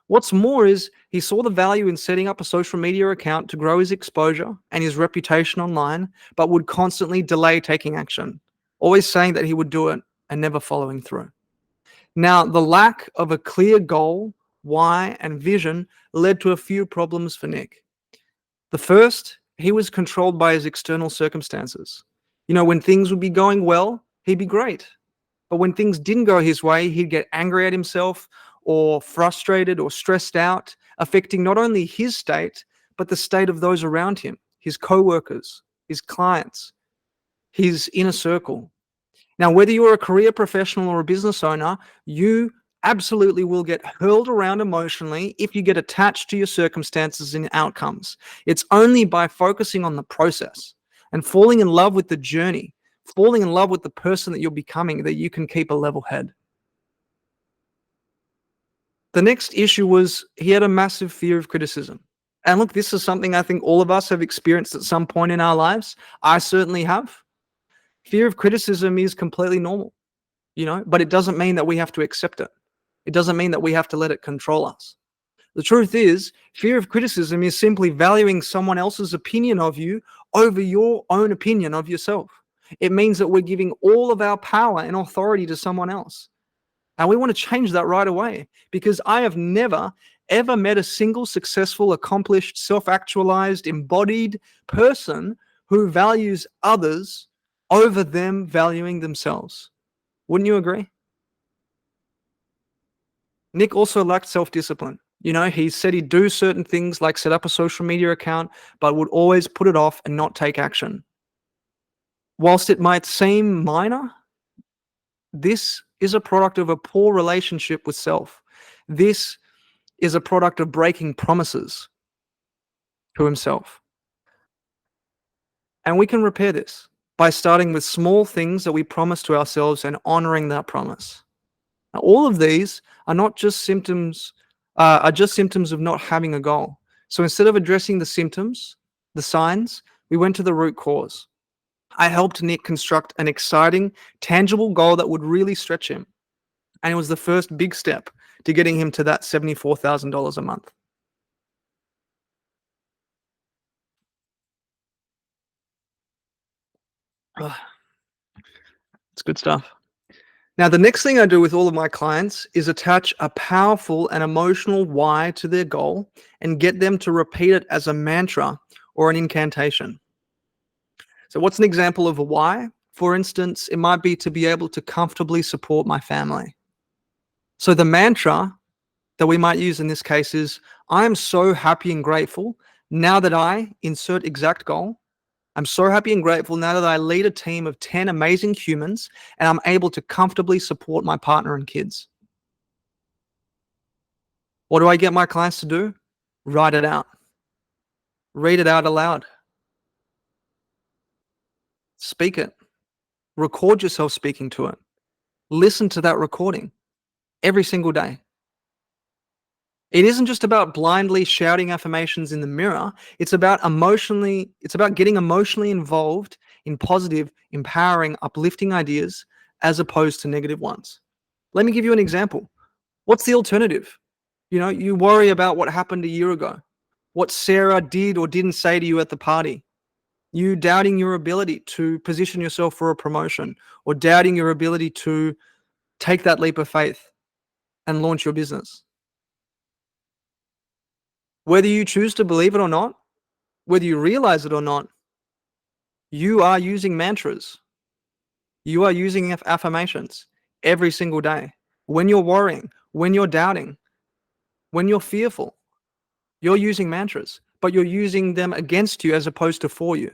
What's more is he saw the value in setting up a social media account to grow his exposure and his reputation online, but would constantly delay taking action, always saying that he would do it and never following through. Now, the lack of a clear goal, why, and vision led to a few problems for Nick. The first, he was controlled by his external circumstances. You know, when things would be going well, he'd be great. But when things didn't go his way, he'd get angry at himself or frustrated or stressed out, affecting not only his state, but the state of those around him, his co-workers, his clients, his inner circle. Now, whether you're a career professional or a business owner, you absolutely will get hurled around emotionally if you get attached to your circumstances and outcomes. It's only by focusing on the process and falling in love with the journey, falling in love with the person that you're becoming, that you can keep a level head. The next issue was he had a massive fear of criticism. And look, this is something I think all of us have experienced at some point in our lives. I certainly have. Fear of criticism is completely normal, but it doesn't mean that we have to accept it. It doesn't mean that we have to let it control us. The truth is, fear of criticism is simply valuing someone else's opinion of you over your own opinion of yourself. It means that we're giving all of our power and authority to someone else. And we want to change that right away, because I have never, ever met a single successful, accomplished, self-actualized, embodied person who values others over them valuing themselves. Wouldn't you agree? Nick also lacked self-discipline. He said he'd do certain things like set up a social media account, but would always put it off and not take action. Whilst it might seem minor, this is a product of a poor relationship with self. This is a product of breaking promises to himself. And we can repair this by starting with small things that we promise to ourselves and honoring that promise. Now, all of these are just symptoms of not having a goal. So instead of addressing the symptoms, the signs, we went to the root cause. I helped Nick construct an exciting, tangible goal that would really stretch him. And it was the first big step to getting him to that $74,000 a month. Ugh, it's good stuff. Now, the next thing I do with all of my clients is attach a powerful and emotional why to their goal and get them to repeat it as a mantra or an incantation. So, what's an example of a why? For instance, it might be to be able to comfortably support my family. So, the mantra that we might use in this case is I am so happy and grateful now that I insert exact goal. I'm so happy and grateful now that I lead a team of 10 amazing humans and I'm able to comfortably support my partner and kids. What do I get my clients to do? Write it out. Read it out aloud. Speak it. Record yourself speaking to it. Listen to that recording every single day. It isn't just about blindly shouting affirmations in the mirror. It's about getting emotionally involved in positive, empowering, uplifting ideas as opposed to negative ones. Let me give you an example. What's the alternative? You worry about what happened a year ago, what Sarah did or didn't say to you at the party. You doubting your ability to position yourself for a promotion or doubting your ability to take that leap of faith and launch your business. Whether you choose to believe it or not, whether you realize it or not, you are using mantras. You are using affirmations every single day. When you're worrying, when you're doubting, when you're fearful, you're using mantras, but you're using them against you as opposed to for you.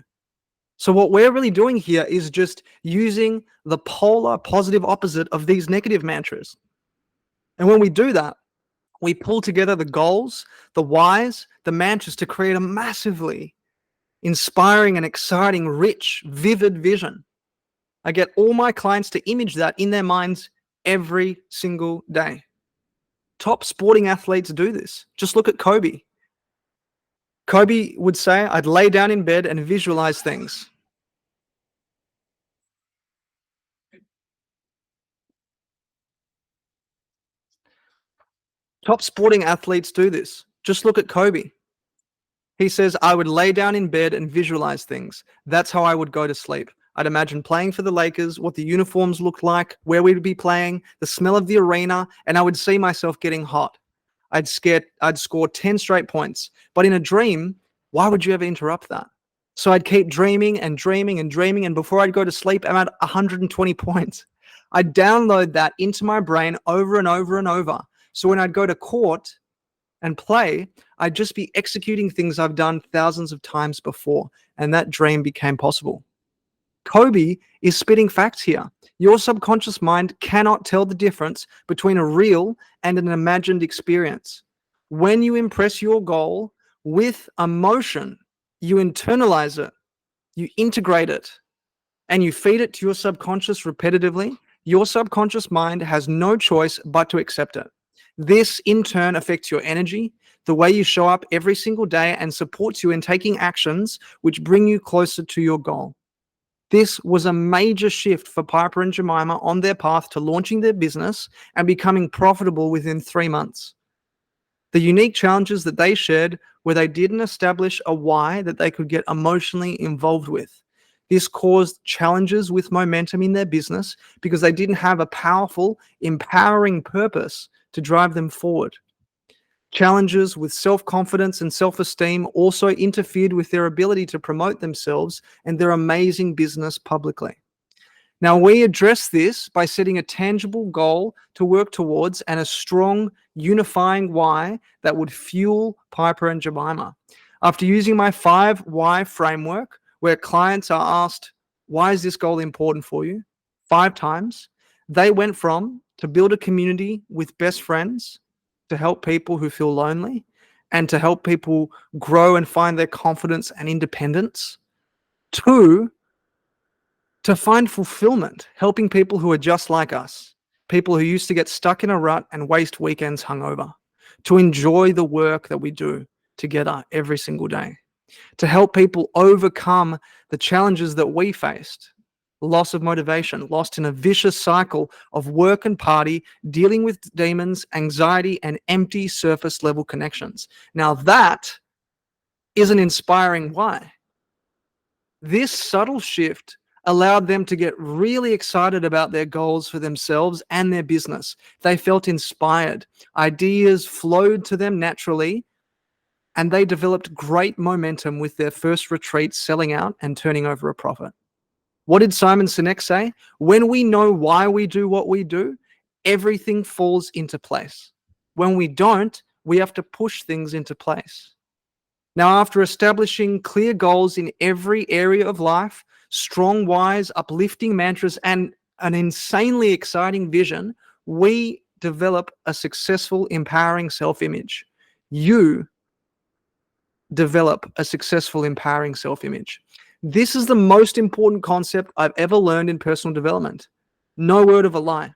So what we're really doing here is just using the polar positive opposite of these negative mantras. And when we do that, we pull together the goals, the whys, the mantras to create a massively inspiring and exciting, rich, vivid vision. I get all my clients to image that in their minds every single day. Top sporting athletes do this. Just look at Kobe. Kobe would say, I'd lay down in bed and visualize things. Top sporting athletes do this. Just look at Kobe. He says, I would lay down in bed and visualize things. That's how I would go to sleep. I'd imagine playing for the Lakers, what the uniforms looked like, where we'd be playing, the smell of the arena, and I would see myself getting hot. I'd score 10 straight points. But in a dream, why would you ever interrupt that? So I'd keep dreaming and dreaming and dreaming, and before I'd go to sleep, I'm at 120 points. I'd download that into my brain over and over and over. So when I'd go to court and play, I'd just be executing things I've done thousands of times before, and that dream became possible. Kobe is spitting facts here. Your subconscious mind cannot tell the difference between a real and an imagined experience. When you impress your goal with emotion, you internalize it, you integrate it, and you feed it to your subconscious repetitively, your subconscious mind has no choice but to accept it. This, in turn, affects your energy, the way you show up every single day, and supports you in taking actions which bring you closer to your goal. This was a major shift for Piper and Jemima on their path to launching their business and becoming profitable within 3 months. The unique challenges that they shared were they didn't establish a why that they could get emotionally involved with. This caused challenges with momentum in their business because they didn't have a powerful, empowering purpose to drive them forward. Challenges with self-confidence and self-esteem also interfered with their ability to promote themselves and their amazing business publicly. Now, we address this by setting a tangible goal to work towards and a strong, unifying why that would fuel Piper and Jemima. After using my 5 why framework, where clients are asked, why is this goal important for you? 5 times, they went from to build a community with best friends, to help people who feel lonely, and to help people grow and find their confidence and independence, to find fulfillment, helping people who are just like us, people who used to get stuck in a rut and waste weekends hungover, to enjoy the work that we do together every single day, to help people overcome the challenges that we faced, loss of motivation, lost in a vicious cycle of work and party, dealing with demons, anxiety, and empty surface level connections. Now that is an inspiring why. This subtle shift allowed them to get really excited about their goals for themselves and their business. They felt inspired. Ideas flowed to them naturally, and they developed great momentum with their first retreat selling out and turning over a profit. What did Simon Sinek say? When we know why we do what we do, everything falls into place. When we don't, we have to push things into place. Now, after establishing clear goals in every area of life, strong whys, uplifting mantras, and an insanely exciting vision, we develop a successful, empowering self-image. You develop a successful, empowering self-image. This is the most important concept I've ever learned in personal development. No word of a lie.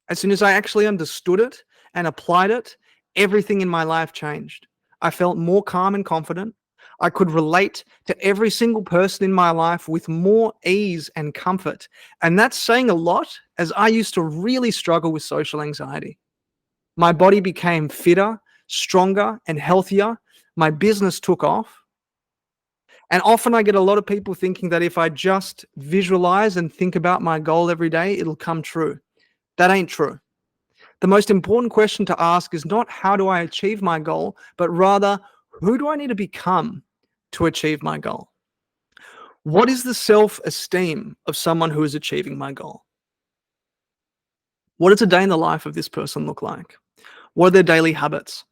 As soon as I actually understood it and applied it, everything in my life changed. I felt more calm and confident. I could relate to every single person in my life with more ease and comfort. And that's saying a lot, as I used to really struggle with social anxiety. My body became fitter, stronger, and healthier. My business took off. And often I get a lot of people thinking that if I just visualize and think about my goal every day, it'll come true. That ain't true. The most important question to ask is not how do I achieve my goal, but rather who do I need to become to achieve my goal? What is the self-esteem of someone who is achieving my goal? What does a day in the life of this person look like? What are their daily habits?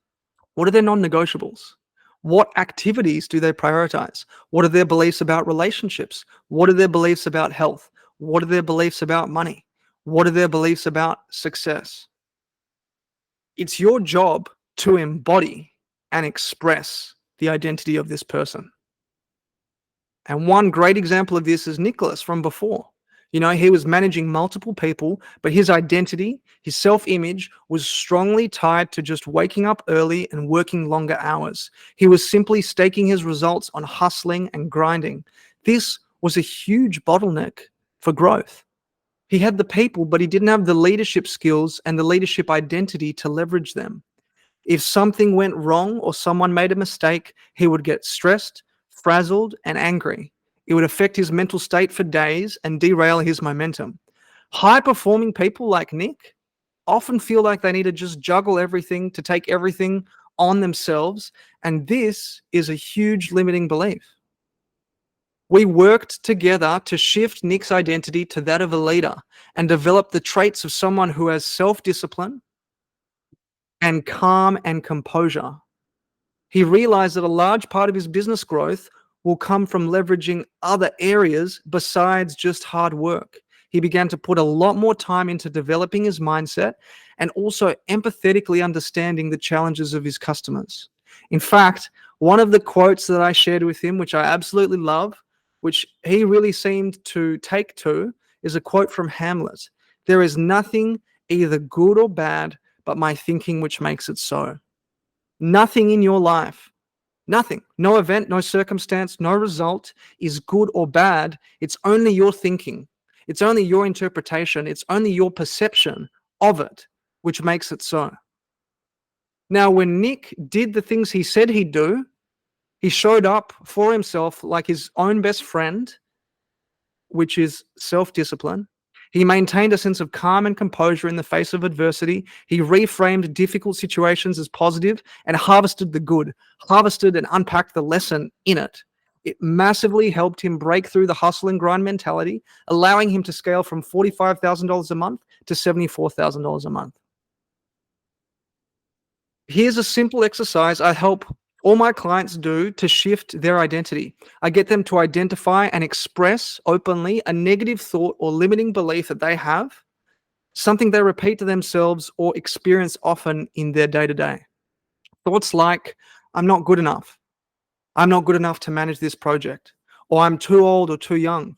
What are their non-negotiables? What activities do they prioritize? What are their beliefs about relationships? What are their beliefs about health? What are their beliefs about money? What are their beliefs about success? It's your job to embody and express the identity of this person. And one great example of this is Nicholas from before. You know, he was managing multiple people, but his identity, his self-image was strongly tied to just waking up early and working longer hours. He was simply staking his results on hustling and grinding. This was a huge bottleneck for growth. He had the people, but he didn't have the leadership skills and the leadership identity to leverage them. If something went wrong or someone made a mistake, he would get stressed, frazzled, and angry. It would affect his mental state for days and derail his momentum. High-performing people like Nick often feel like they need to just juggle everything, to take everything on themselves, and this is a huge limiting belief. We worked together to shift Nick's identity to that of a leader and develop the traits of someone who has self-discipline and calm and composure. He realized that a large part of his business growth will come from leveraging other areas besides just hard work. He began to put a lot more time into developing his mindset and also empathetically understanding the challenges of his customers. In fact, one of the quotes that I shared with him, which I absolutely love, which he really seemed to take to, is a quote from Hamlet. There is nothing either good or bad, but my thinking which makes it so. Nothing in your life, nothing, no event, no circumstance, no result is good or bad. It's only your thinking. It's only your interpretation. It's only your perception of it, which makes it so. Now, when Nick did the things he said he'd do, he showed up for himself like his own best friend, which is self-discipline. He maintained a sense of calm and composure in the face of adversity. He reframed difficult situations as positive and harvested the good, harvested and unpacked the lesson in it. It massively helped him break through the hustle and grind mentality, allowing him to scale from $45,000 a month to $74,000 a month. Here's a simple exercise I help all my clients do to shift their identity. I get them to identify and express openly a negative thought or limiting belief that they have, something they repeat to themselves or experience often in their day-to-day. Thoughts like, I'm not good enough. I'm not good enough to manage this project. Or I'm too old or too young.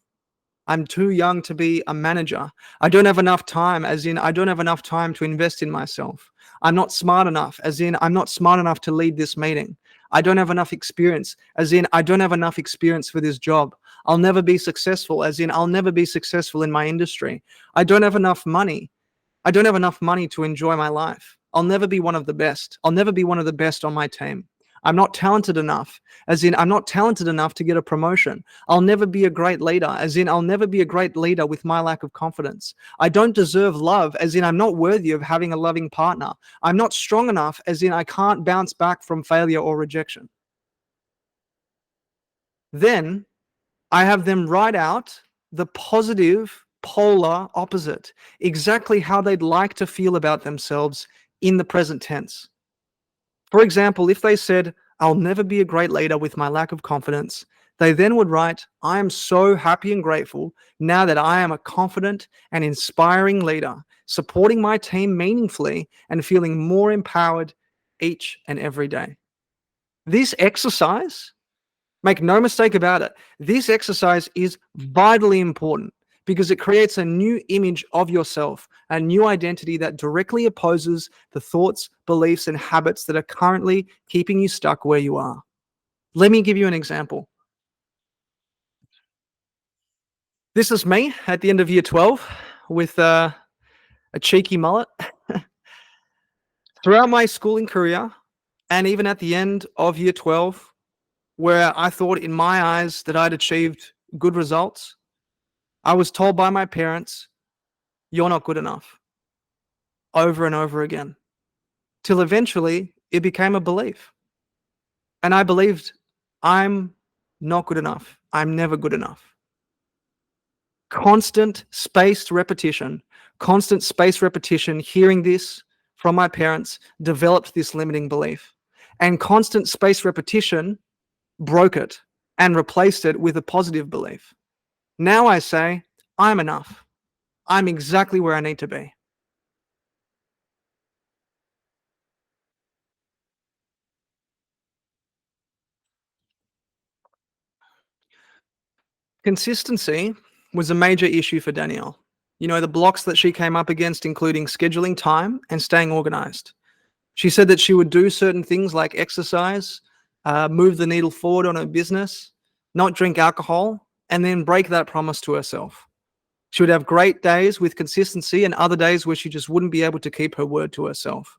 I'm too young to be a manager. I don't have enough time, as in I don't have enough time to invest in myself. I'm not smart enough, as in I'm not smart enough to lead this meeting. I don't have enough experience, as in I don't have enough experience for this job. I'll never be successful, as in I'll never be successful in my industry. I don't have enough money. I don't have enough money to enjoy my life. I'll never be one of the best. I'll never be one of the best on my team. I'm not talented enough, as in I'm not talented enough to get a promotion. I'll never be a great leader, as in I'll never be a great leader with my lack of confidence. I don't deserve love, as in I'm not worthy of having a loving partner. I'm not strong enough, as in I can't bounce back from failure or rejection. Then I have them write out the positive polar opposite, exactly how they'd like to feel about themselves in the present tense. For example, if they said, I'll never be a great leader with my lack of confidence, they then would write, I am so happy and grateful now that I am a confident and inspiring leader, supporting my team meaningfully and feeling more empowered each and every day. This exercise, make no mistake about it, this exercise is vitally important because it creates a new image of yourself, a new identity that directly opposes the thoughts, beliefs, and habits that are currently keeping you stuck where you are. Let me give you an example. This is me at the end of year 12 with a cheeky mullet. Throughout my schooling career, and even at the end of year 12, where I thought in my eyes that I'd achieved good results, I was told by my parents, you're not good enough, over and over again, till eventually it became a belief. And I believed I'm not good enough. I'm never good enough. Constant spaced repetition, hearing this from my parents developed this limiting belief. And constant spaced repetition broke it and replaced it with a positive belief. Now I say, I'm enough. I'm exactly where I need to be. Consistency was a major issue for Danielle. You know, the blocks that she came up against, including scheduling time and staying organized. She said that she would do certain things like exercise, move the needle forward on her business, not drink alcohol, and then break that promise to herself. She would have great days with consistency and other days where she just wouldn't be able to keep her word to herself.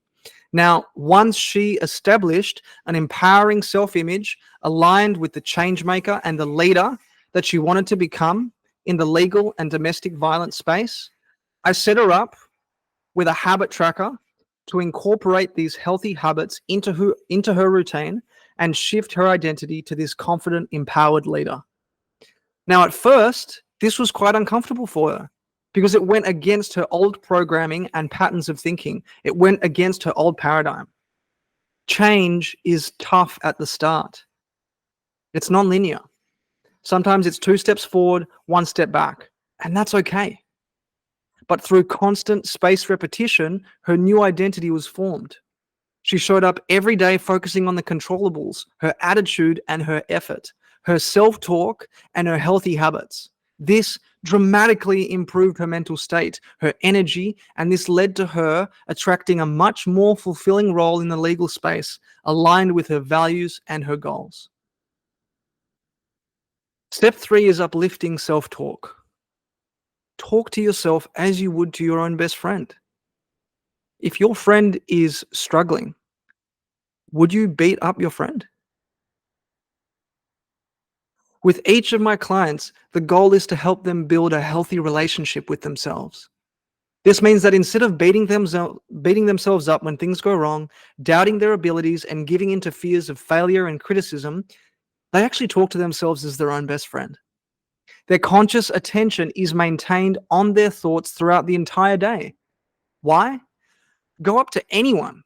Now, once she established an empowering self-image aligned with the change maker and the leader that she wanted to become in the legal and domestic violence space, I set her up with a habit tracker to incorporate these healthy habits into her routine and shift her identity to this confident, empowered leader. Now, at first, this was quite uncomfortable for her because it went against her old programming and patterns of thinking. It went against her old paradigm. Change is tough at the start. It's non-linear. Sometimes it's 2 steps forward, 1 step back, and that's okay. But through constant spaced repetition, her new identity was formed. She showed up every day focusing on the controllables, her attitude and her effort, her self-talk and her healthy habits. This dramatically improved her mental state, her energy, and this led to her attracting a much more fulfilling role in the legal space, aligned with her values and her goals. Step 3 is uplifting self-talk. Talk to yourself as you would to your own best friend. If your friend is struggling, would you beat up your friend? With each of my clients, the goal is to help them build a healthy relationship with themselves. This means that instead of beating themselves up when things go wrong, doubting their abilities, and giving into fears of failure and criticism, they actually talk to themselves as their own best friend. Their conscious attention is maintained on their thoughts throughout the entire day. Why? Go up to anyone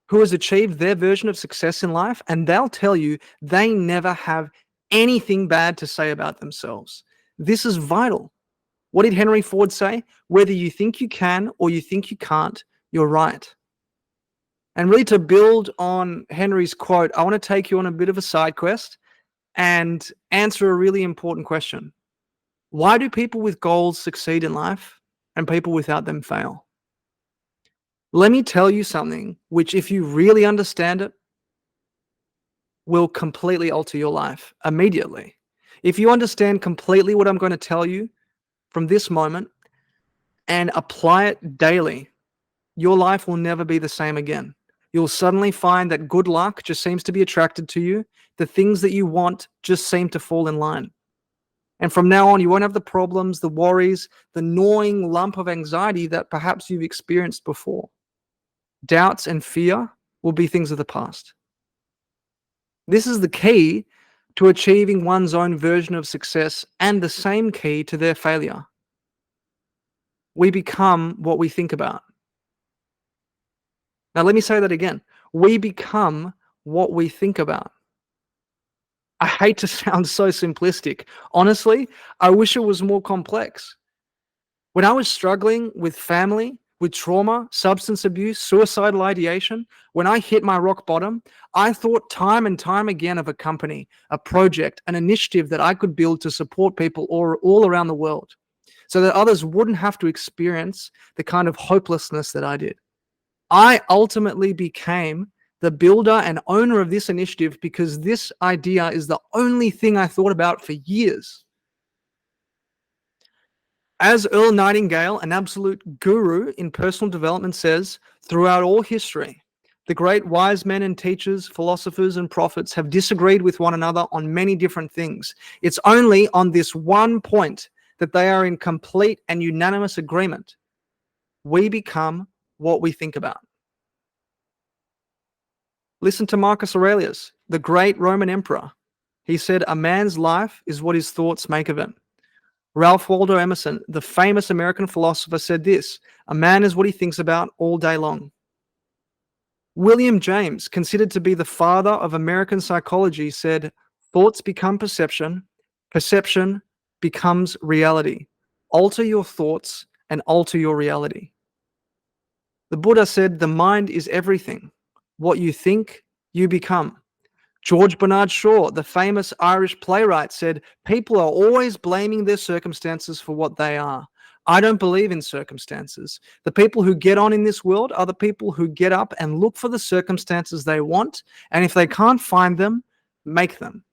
who has achieved their version of success in life, and they'll tell you they never have anything bad to say about themselves. This is vital. What did Henry Ford say? Whether you think you can or you think you can't, you're right. And really, to build on Henry's quote, I want to take you on a bit of a side quest and answer a really important question. Why do people with goals succeed in life and people without them fail? Let me tell you something which, if you really understand it, will completely alter your life immediately. If you understand completely what I'm going to tell you from this moment and apply it daily, your life will never be the same again. You'll suddenly find that good luck just seems to be attracted to you. The things that you want just seem to fall in line. And from now on, you won't have the problems, the worries, the gnawing lump of anxiety that perhaps you've experienced before. Doubts and fear will be things of the past. This is the key to achieving one's own version of success and the same key to their failure. We become what we think about. Now, let me say that again. We become what we think about. I hate to sound so simplistic. Honestly, I wish it was more complex. When I was struggling with family, with trauma, substance abuse, suicidal ideation, when I hit my rock bottom, I thought time and time again of a company, a project, an initiative that I could build to support people all around the world so that others wouldn't have to experience the kind of hopelessness that I did. I ultimately became the builder and owner of this initiative because this idea is the only thing I thought about for years. As Earl Nightingale, an absolute guru in personal development, says, throughout all history, the great wise men and teachers, philosophers and prophets have disagreed with one another on many different things. It's only on this one point that they are in complete and unanimous agreement. We become what we think about. Listen to Marcus Aurelius, the great Roman emperor. He said, a man's life is what his thoughts make of it. Ralph Waldo Emerson, the famous American philosopher, said this, a man is what he thinks about all day long. William James, considered to be the father of American psychology, said, thoughts become perception, perception becomes reality. Alter your thoughts and alter your reality. The Buddha said, the mind is everything. What you think, you become. George Bernard Shaw, the famous Irish playwright, said, people are always blaming their circumstances for what they are. I don't believe in circumstances. The people who get on in this world are the people who get up and look for the circumstances they want, and if they can't find them, make them.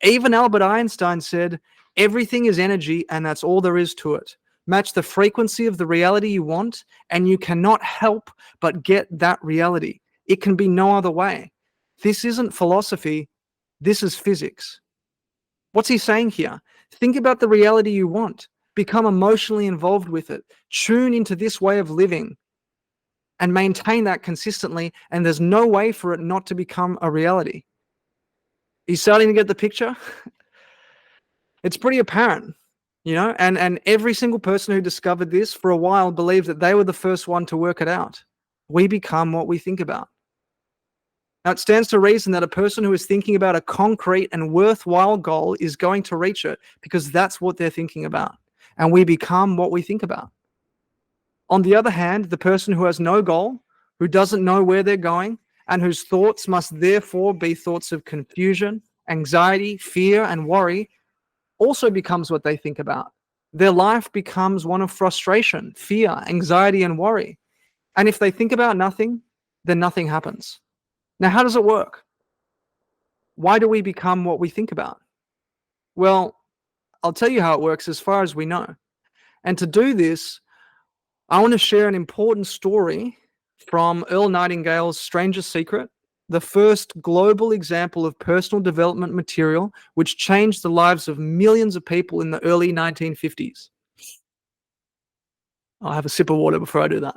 Even Albert Einstein said, everything is energy and that's all there is to it. Match the frequency of the reality you want, and you cannot help but get that reality. It can be no other way. This isn't philosophy. This is physics. What's he saying here? Think about the reality you want. Become emotionally involved with it. Tune into this way of living and maintain that consistently, and there's no way for it not to become a reality. Are you starting to get the picture? It's pretty apparent, you know, and every single person who discovered this for a while believed that they were the first one to work it out. We become what we think about. Now, it stands to reason that a person who is thinking about a concrete and worthwhile goal is going to reach it because that's what they're thinking about. And we become what we think about. On the other hand, the person who has no goal, who doesn't know where they're going, and whose thoughts must therefore be thoughts of confusion, anxiety, fear, and worry, also becomes what they think about. Their life becomes one of frustration, fear, anxiety, and worry. And if they think about nothing, then nothing happens. Now, how does it work? Why do we become what we think about? Well, I'll tell you how it works as far as we know. And to do this, I want to share an important story from Earl Nightingale's Strangest Secret, the first global example of personal development material which changed the lives of millions of people in the early 1950s. I'll have a sip of water before I do that.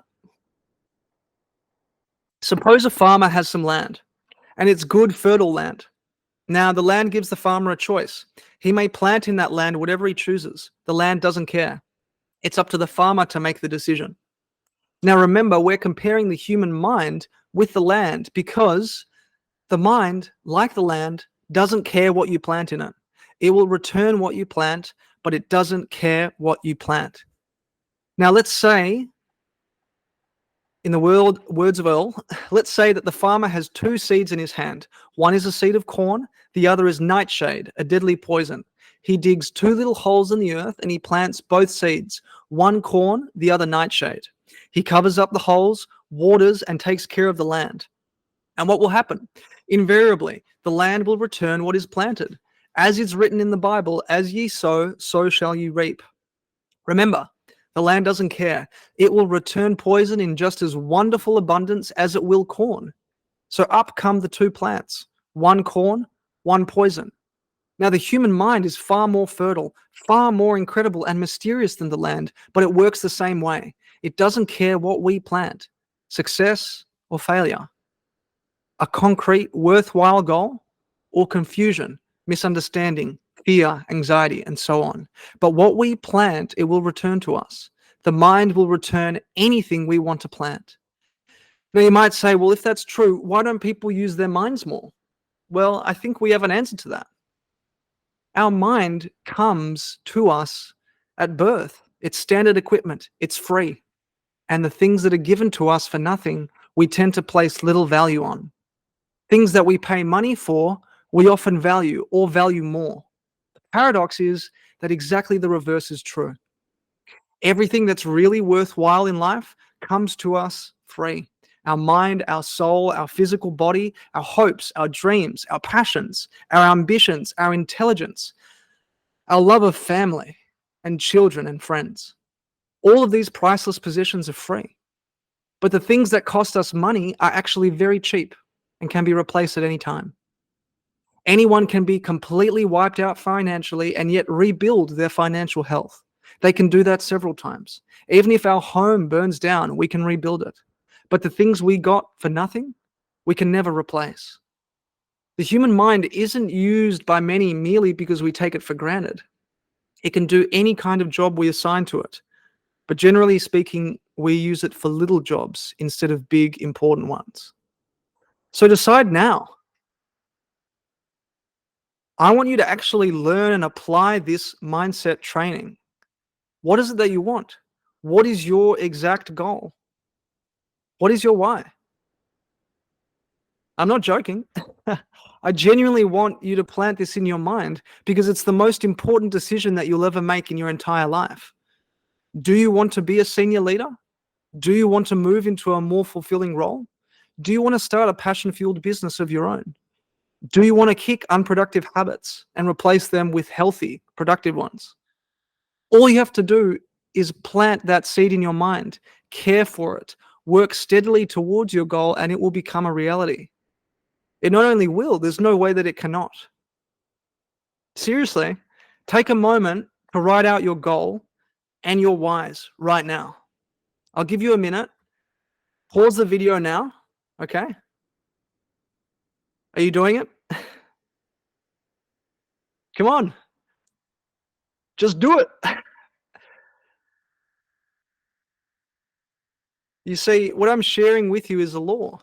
Suppose a farmer has some land, and it's good, fertile land. Now, the land gives the farmer a choice. He may plant in that land whatever he chooses. The land doesn't care. It's up to the farmer to make the decision. Now, remember, we're comparing the human mind with the land because the mind, like the land, doesn't care what you plant in it. It will return what you plant, but it doesn't care what you plant. Now, let's say, in the words of Earl, let's say that the farmer has two seeds in his hand. One is a seed of corn, the other is nightshade, a deadly poison. He digs two little holes in the earth and he plants both seeds, one corn, the other nightshade. He covers up the holes, waters, and takes care of the land. And what will happen? Invariably, the land will return what is planted. As is written in the Bible, as ye sow, so shall you reap. Remember, the land doesn't care. It will return poison in just as wonderful abundance as it will corn. So up come the two plants, one corn, one poison. Now, the human mind is far more fertile, far more incredible and mysterious than the land, but it works the same way. It doesn't care what we plant, success or failure, a concrete, worthwhile goal, or confusion, misunderstanding, fear, anxiety, and so on. But what we plant, it will return to us. The mind will return anything we want to plant. Now, you might say, well, if that's true, why don't people use their minds more? Well, I think we have an answer to that. Our mind comes to us at birth. It's standard equipment. It's free. And the things that are given to us for nothing, we tend to place little value on. Things that we pay money for, we often value or value more. The paradox is that exactly the reverse is true. Everything that's really worthwhile in life comes to us free. Our mind, our soul, our physical body, our hopes, our dreams, our passions, our ambitions, our intelligence, our love of family and children and friends. All of these priceless possessions are free. But the things that cost us money are actually very cheap and can be replaced at any time. Anyone can be completely wiped out financially and yet rebuild their financial health. They can do that several times. Even if our home burns down, we can rebuild it. But the things we got for nothing, we can never replace. The human mind isn't used by many merely because we take it for granted. It can do any kind of job we assign to it. But generally speaking, we use it for little jobs instead of big, important ones. So decide now. I want you to actually learn and apply this mindset training. What is it that you want? What is your exact goal? What is your why? I'm not joking. I genuinely want you to plant this in your mind because it's the most important decision that you'll ever make in your entire life. Do you want to be a senior leader? Do you want to move into a more fulfilling role? Do you want to start a passion-fueled business of your own? Do you want to kick unproductive habits and replace them with healthy, productive ones? All you have to do is plant that seed in your mind, care for it, work steadily towards your goal, and it will become a reality. It not only will, there's no way that it cannot. Seriously, take a moment to write out your goal and your whys right now. I'll give you a minute. Pause the video now, okay? Are you doing it? Come on. Just do it. You see, what I'm sharing with you is a law.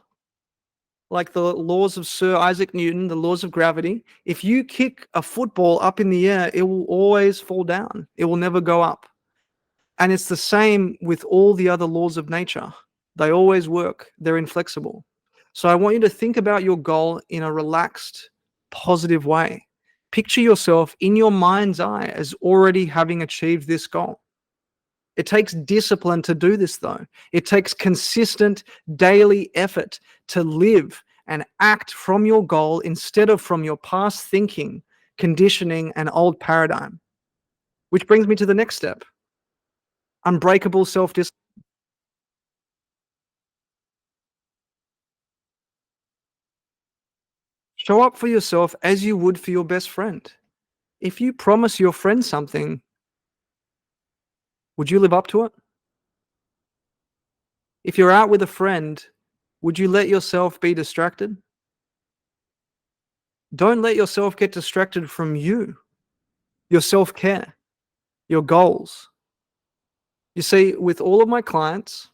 Like the laws of Sir Isaac Newton, the laws of gravity. If you kick a football up in the air, it will always fall down. It will never go up. And it's the same with all the other laws of nature. They always work. They're inflexible. So I want you to think about your goal in a relaxed, positive way. Picture yourself in your mind's eye as already having achieved this goal. It takes discipline to do this, though. It takes consistent daily effort to live and act from your goal instead of from your past thinking, conditioning, and old paradigm. Which brings me to the next step. Unbreakable self-discipline. Show up for yourself as you would for your best friend. If you promise your friend something, would you live up to it? If you're out with a friend, would you let yourself be distracted? Don't let yourself get distracted from you, your self-care, your goals. You see, with all of my clients,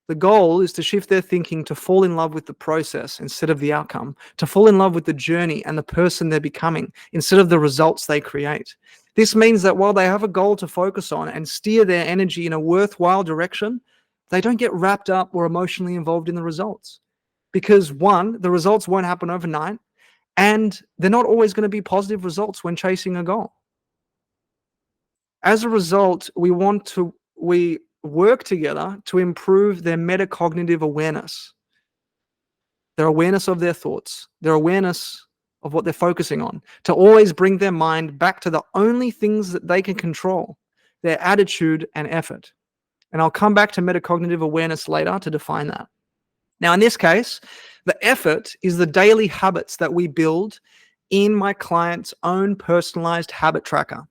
the goal is to shift their thinking to fall in love with the process instead of the outcome, to fall in love with the journey and the person they're becoming instead of the results they create. This means that while they have a goal to focus on and steer their energy in a worthwhile direction, they don't get wrapped up or emotionally involved in the results. Because one, the results won't happen overnight, and they're not always going to be positive results when chasing a goal. As a result, we work together to improve their metacognitive awareness, their awareness of their thoughts, their awareness of what they're focusing on, to always bring their mind back to the only things that they can control, their attitude and effort. And I'll come back to metacognitive awareness later to define that. Now, in this case, The effort is the daily habits that we build in my client's own personalized habit tracker.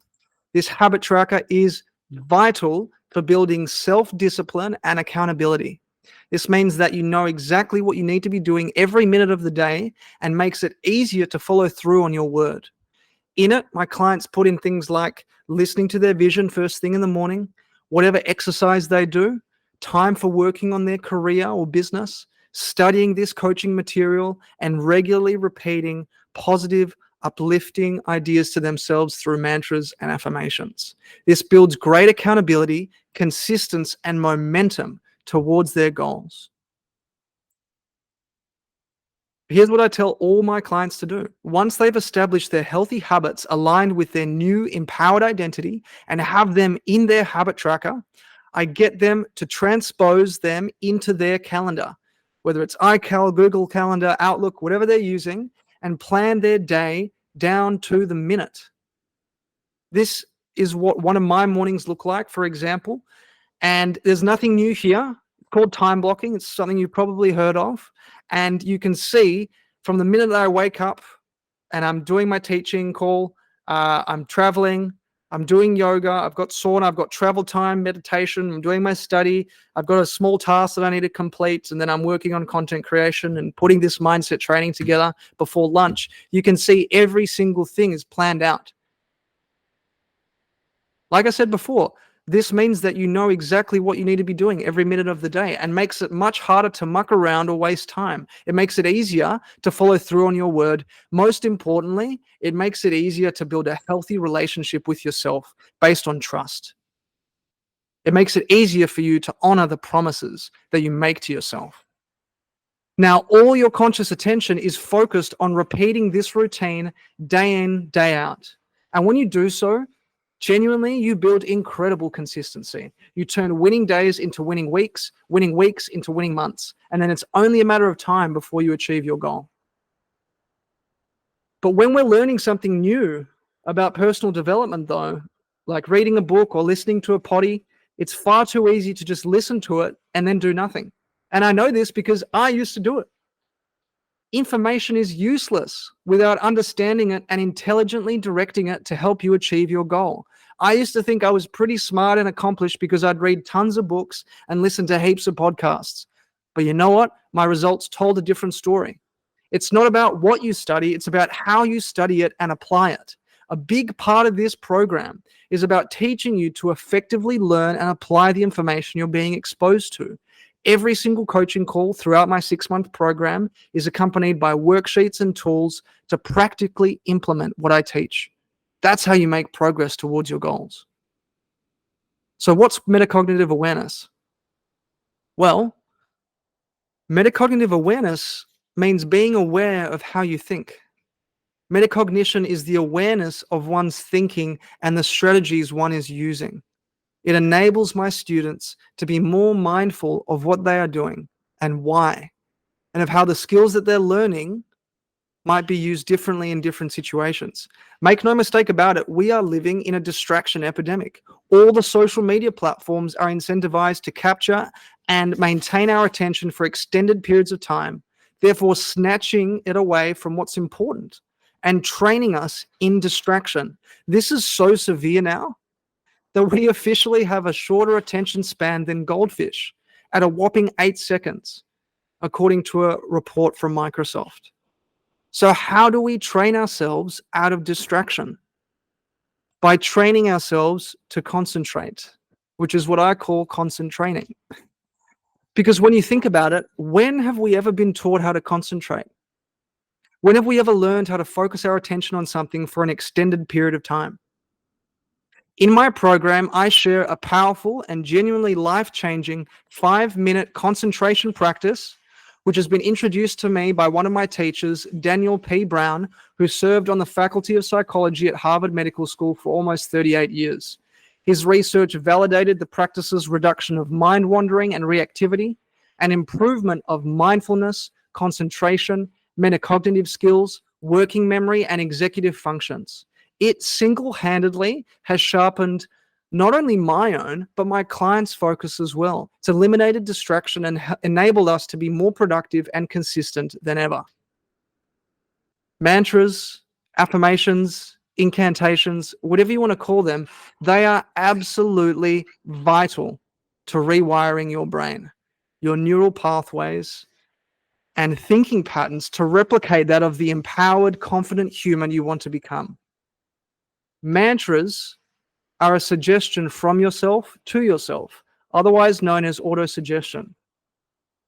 This habit tracker is vital for building self-discipline and accountability. This means that you know exactly what you need to be doing every minute of the day and makes it easier to follow through on your word. In it, my clients put in things like listening to their vision first thing in the morning, whatever exercise they do, time for working on their career or business, studying this coaching material, and regularly repeating positive, uplifting ideas to themselves through mantras and affirmations. This builds great accountability, consistency, and momentum towards their goals. Here's what I tell all my clients to do. Once they've established their healthy habits aligned with their new empowered identity and have them in their habit tracker, I get them to transpose them into their calendar, whether it's iCal, Google Calendar, Outlook, whatever they're using, and plan their day down to the minute. This is what one of my mornings look like, for example, and there's nothing new here. It's called time blocking. It's something you've probably heard of. And you can see from the minute that I wake up and I'm doing my teaching call, I'm traveling, I'm doing yoga, I've got sauna, I've got travel time, meditation, I'm doing my study, I've got a small task that I need to complete, and then I'm working on content creation and putting this mindset training together before lunch. You can see every single thing is planned out. Like I said before, this means that you know exactly what you need to be doing every minute of the day and makes it much harder to muck around or waste time. It makes it easier to follow through on your word. Most importantly, it makes it easier to build a healthy relationship with yourself based on trust. It makes it easier for you to honor the promises that you make to yourself. Now, all your conscious attention is focused on repeating this routine day in, day out. And when you do so, genuinely, you build incredible consistency. You turn winning days into winning weeks into winning months, and then it's only a matter of time before you achieve your goal. But when we're learning something new about personal development, though, like reading a book or listening to a potty, it's far too easy to just listen to it and then do nothing. And I know this because I used to do it. Information is useless without understanding it and intelligently directing it to help you achieve your goal. I used to think I was pretty smart and accomplished because I'd read tons of books and listen to heaps of podcasts. But you know what? My results told a different story. It's not about what you study, it's about how you study it and apply it. A big part of this program is about teaching you to effectively learn and apply the information you're being exposed to. Every single coaching call throughout my 6-month program is accompanied by worksheets and tools to practically implement what I teach. That's how you make progress towards your goals. So what's metacognitive awareness? Well, metacognitive awareness means being aware of how you think. Metacognition is the awareness of one's thinking and the strategies one is using. It enables my students to be more mindful of what they are doing and why, and of how the skills that they're learning might be used differently in different situations. Make no mistake about it, we are living in a distraction epidemic. All the social media platforms are incentivized to capture and maintain our attention for extended periods of time, therefore snatching it away from what's important and training us in distraction. This is so severe now that we officially have a shorter attention span than goldfish at a whopping 8 seconds, according to a report from Microsoft. So how do we train ourselves out of distraction? By training ourselves to concentrate, which is what I call concentrating. Because when you think about it, when have we ever been taught how to concentrate? When have we ever learned how to focus our attention on something for an extended period of time? In my program, I share a powerful and genuinely life-changing 5-minute concentration practice, which has been introduced to me by one of my teachers, Daniel P. Brown, who served on the Faculty of Psychology at Harvard Medical School for almost 38 years. His research validated the practice's reduction of mind wandering and reactivity, and improvement of mindfulness, concentration, metacognitive skills, working memory, and executive functions. It single-handedly has sharpened not only my own, but my clients' focus as well. It's eliminated distraction and enabled us to be more productive and consistent than ever. Mantras, affirmations, incantations, whatever you want to call them, they are absolutely vital to rewiring your brain, your neural pathways, and thinking patterns to replicate that of the empowered, confident human you want to become. Mantras are a suggestion from yourself to yourself, otherwise known as autosuggestion.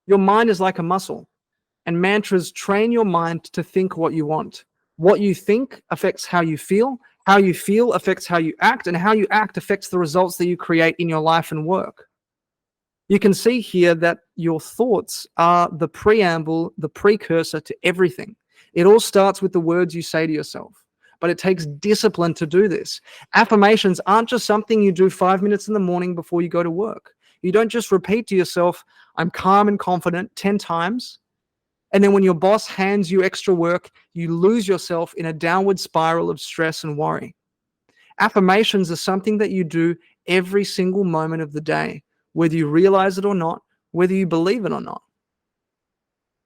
Your mind is like a muscle, and mantras train your mind to think what you want. What you think affects how you feel affects how you act, and how you act affects the results that you create in your life and work. You can see here that your thoughts are the preamble, the precursor to everything. It all starts with the words you say to yourself, but it takes discipline to do this. Affirmations aren't just something you do 5 minutes in the morning before you go to work. You don't just repeat to yourself, I'm calm and confident 10 times. And then when your boss hands you extra work, you lose yourself in a downward spiral of stress and worry. Affirmations are something that you do every single moment of the day, whether you realize it or not, whether you believe it or not.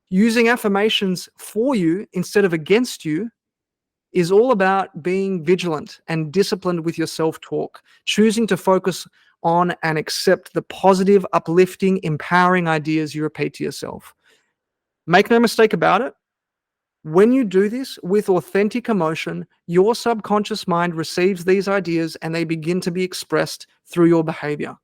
Using affirmations for you instead of against you is all about being vigilant and disciplined with your self-talk, choosing to focus on and accept the positive, uplifting, empowering ideas you repeat to yourself. Make no mistake about it. When you do this with authentic emotion, your subconscious mind receives these ideas and they begin to be expressed through your behavior.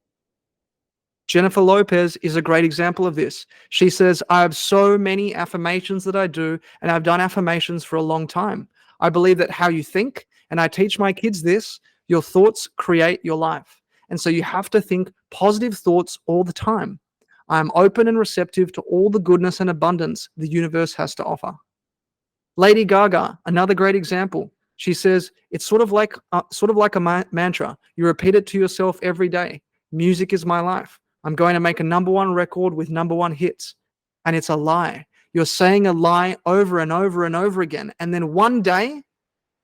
Jennifer Lopez is a great example of this. She says, I have so many affirmations that I do, and I've done affirmations for a long time. I believe that how you think, and I teach my kids this, your thoughts create your life. And so you have to think positive thoughts all the time. I am open and receptive to all the goodness and abundance the universe has to offer. Lady Gaga, another great example. She says, it's sort of like a mantra. You repeat it to yourself every day. Music is my life. I'm going to make a #1 record with #1 hits. And it's a lie. You're saying a lie over and over and over again. And then one day,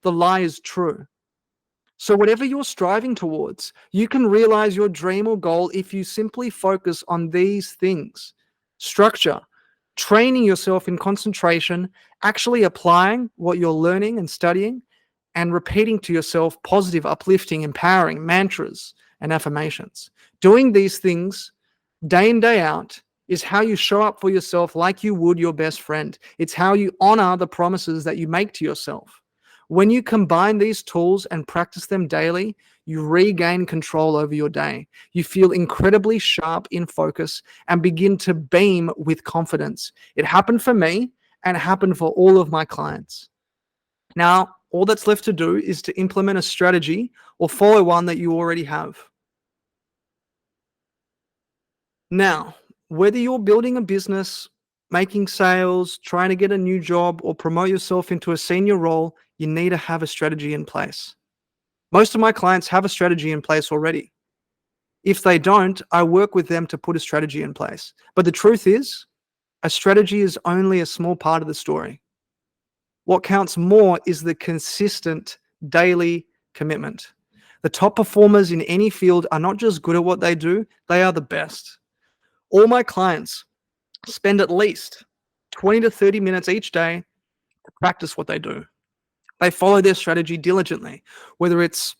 the lie is true. So whatever you're striving towards, you can realize your dream or goal if you simply focus on these things. Structure, training yourself in concentration, actually applying what you're learning and studying, and repeating to yourself positive, uplifting, empowering mantras and affirmations. Doing these things day in, day out is how you show up for yourself like you would your best friend. It's how you honor the promises that you make to yourself. When you combine these tools and practice them daily, you regain control over your day. You feel incredibly sharp in focus and begin to beam with confidence. It happened for me and it happened for all of my clients. Now, all that's left to do is to implement a strategy or follow one that you already have. Now, whether you're building a business, making sales, trying to get a new job, or promote yourself into a senior role, you need to have a strategy in place. Most of my clients have a strategy in place already. If they don't, I work with them to put a strategy in place. But the truth is, a strategy is only a small part of the story. What counts more is the consistent daily commitment. The top performers in any field are not just good at what they do, they are the best. All my clients spend at least 20 to 30 minutes each day to practice what they do. They follow their strategy diligently, whether it's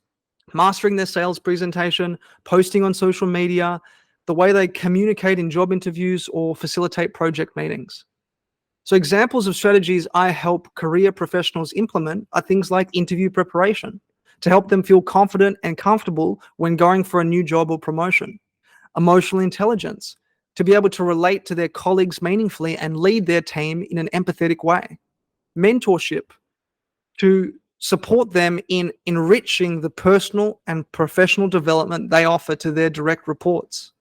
mastering their sales presentation, posting on social media, the way they communicate in job interviews, or facilitate project meetings. So examples of strategies I help career professionals implement are things like interview preparation, to help them feel confident and comfortable when going for a new job or promotion. Emotional intelligence, to be able to relate to their colleagues meaningfully and lead their team in an empathetic way. Mentorship, to support them in enriching the personal and professional development they offer to their direct reports.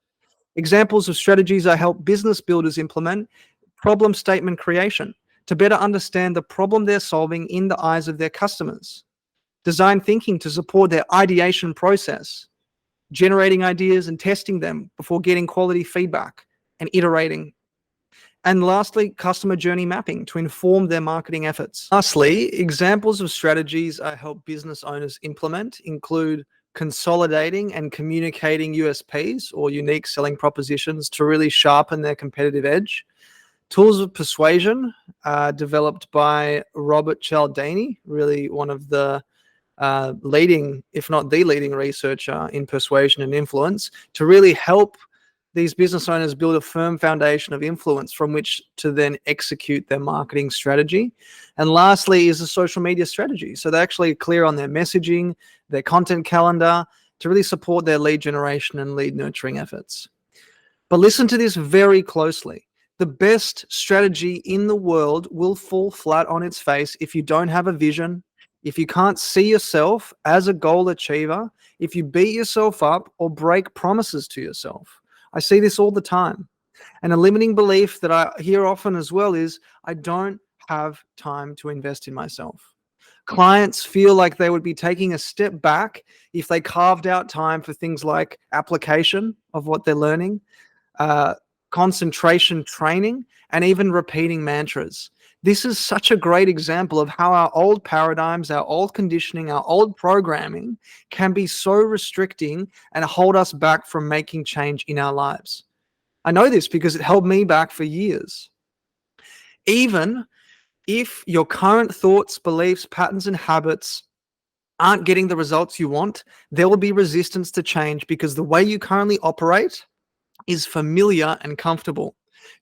Examples of strategies I help business builders implement: problem statement creation, to better understand the problem they're solving in the eyes of their customers. Design thinking, to support their ideation process, generating ideas and testing them before getting quality feedback and iterating. And lastly, customer journey mapping, to inform their marketing efforts. Lastly, examples of strategies I help business owners implement include consolidating and communicating USPs or unique selling propositions to really sharpen their competitive edge. Tools of persuasion, developed by Robert Cialdini, really one of the leading, if not the leading researcher in persuasion and influence, to really help these business owners build a firm foundation of influence from which to then execute their marketing strategy. And lastly is a social media strategy. So they're actually clear on their messaging, their content calendar to really support their lead generation and lead nurturing efforts. But listen to this very closely. The best strategy in the world will fall flat on its face if you don't have a vision, if you can't see yourself as a goal achiever, if you beat yourself up or break promises to yourself. I see this all the time. And a limiting belief that I hear often as well is, I don't have time to invest in myself. Clients feel like they would be taking a step back if they carved out time for things like application of what they're learning, concentration training, and even repeating mantras. This is such a great example of how our old paradigms, our old conditioning, our old programming can be so restricting and hold us back from making change in our lives. I know this because it held me back for years. Even if your current thoughts, beliefs, patterns, and habits aren't getting the results you want, there will be resistance to change because the way you currently operate is familiar and comfortable.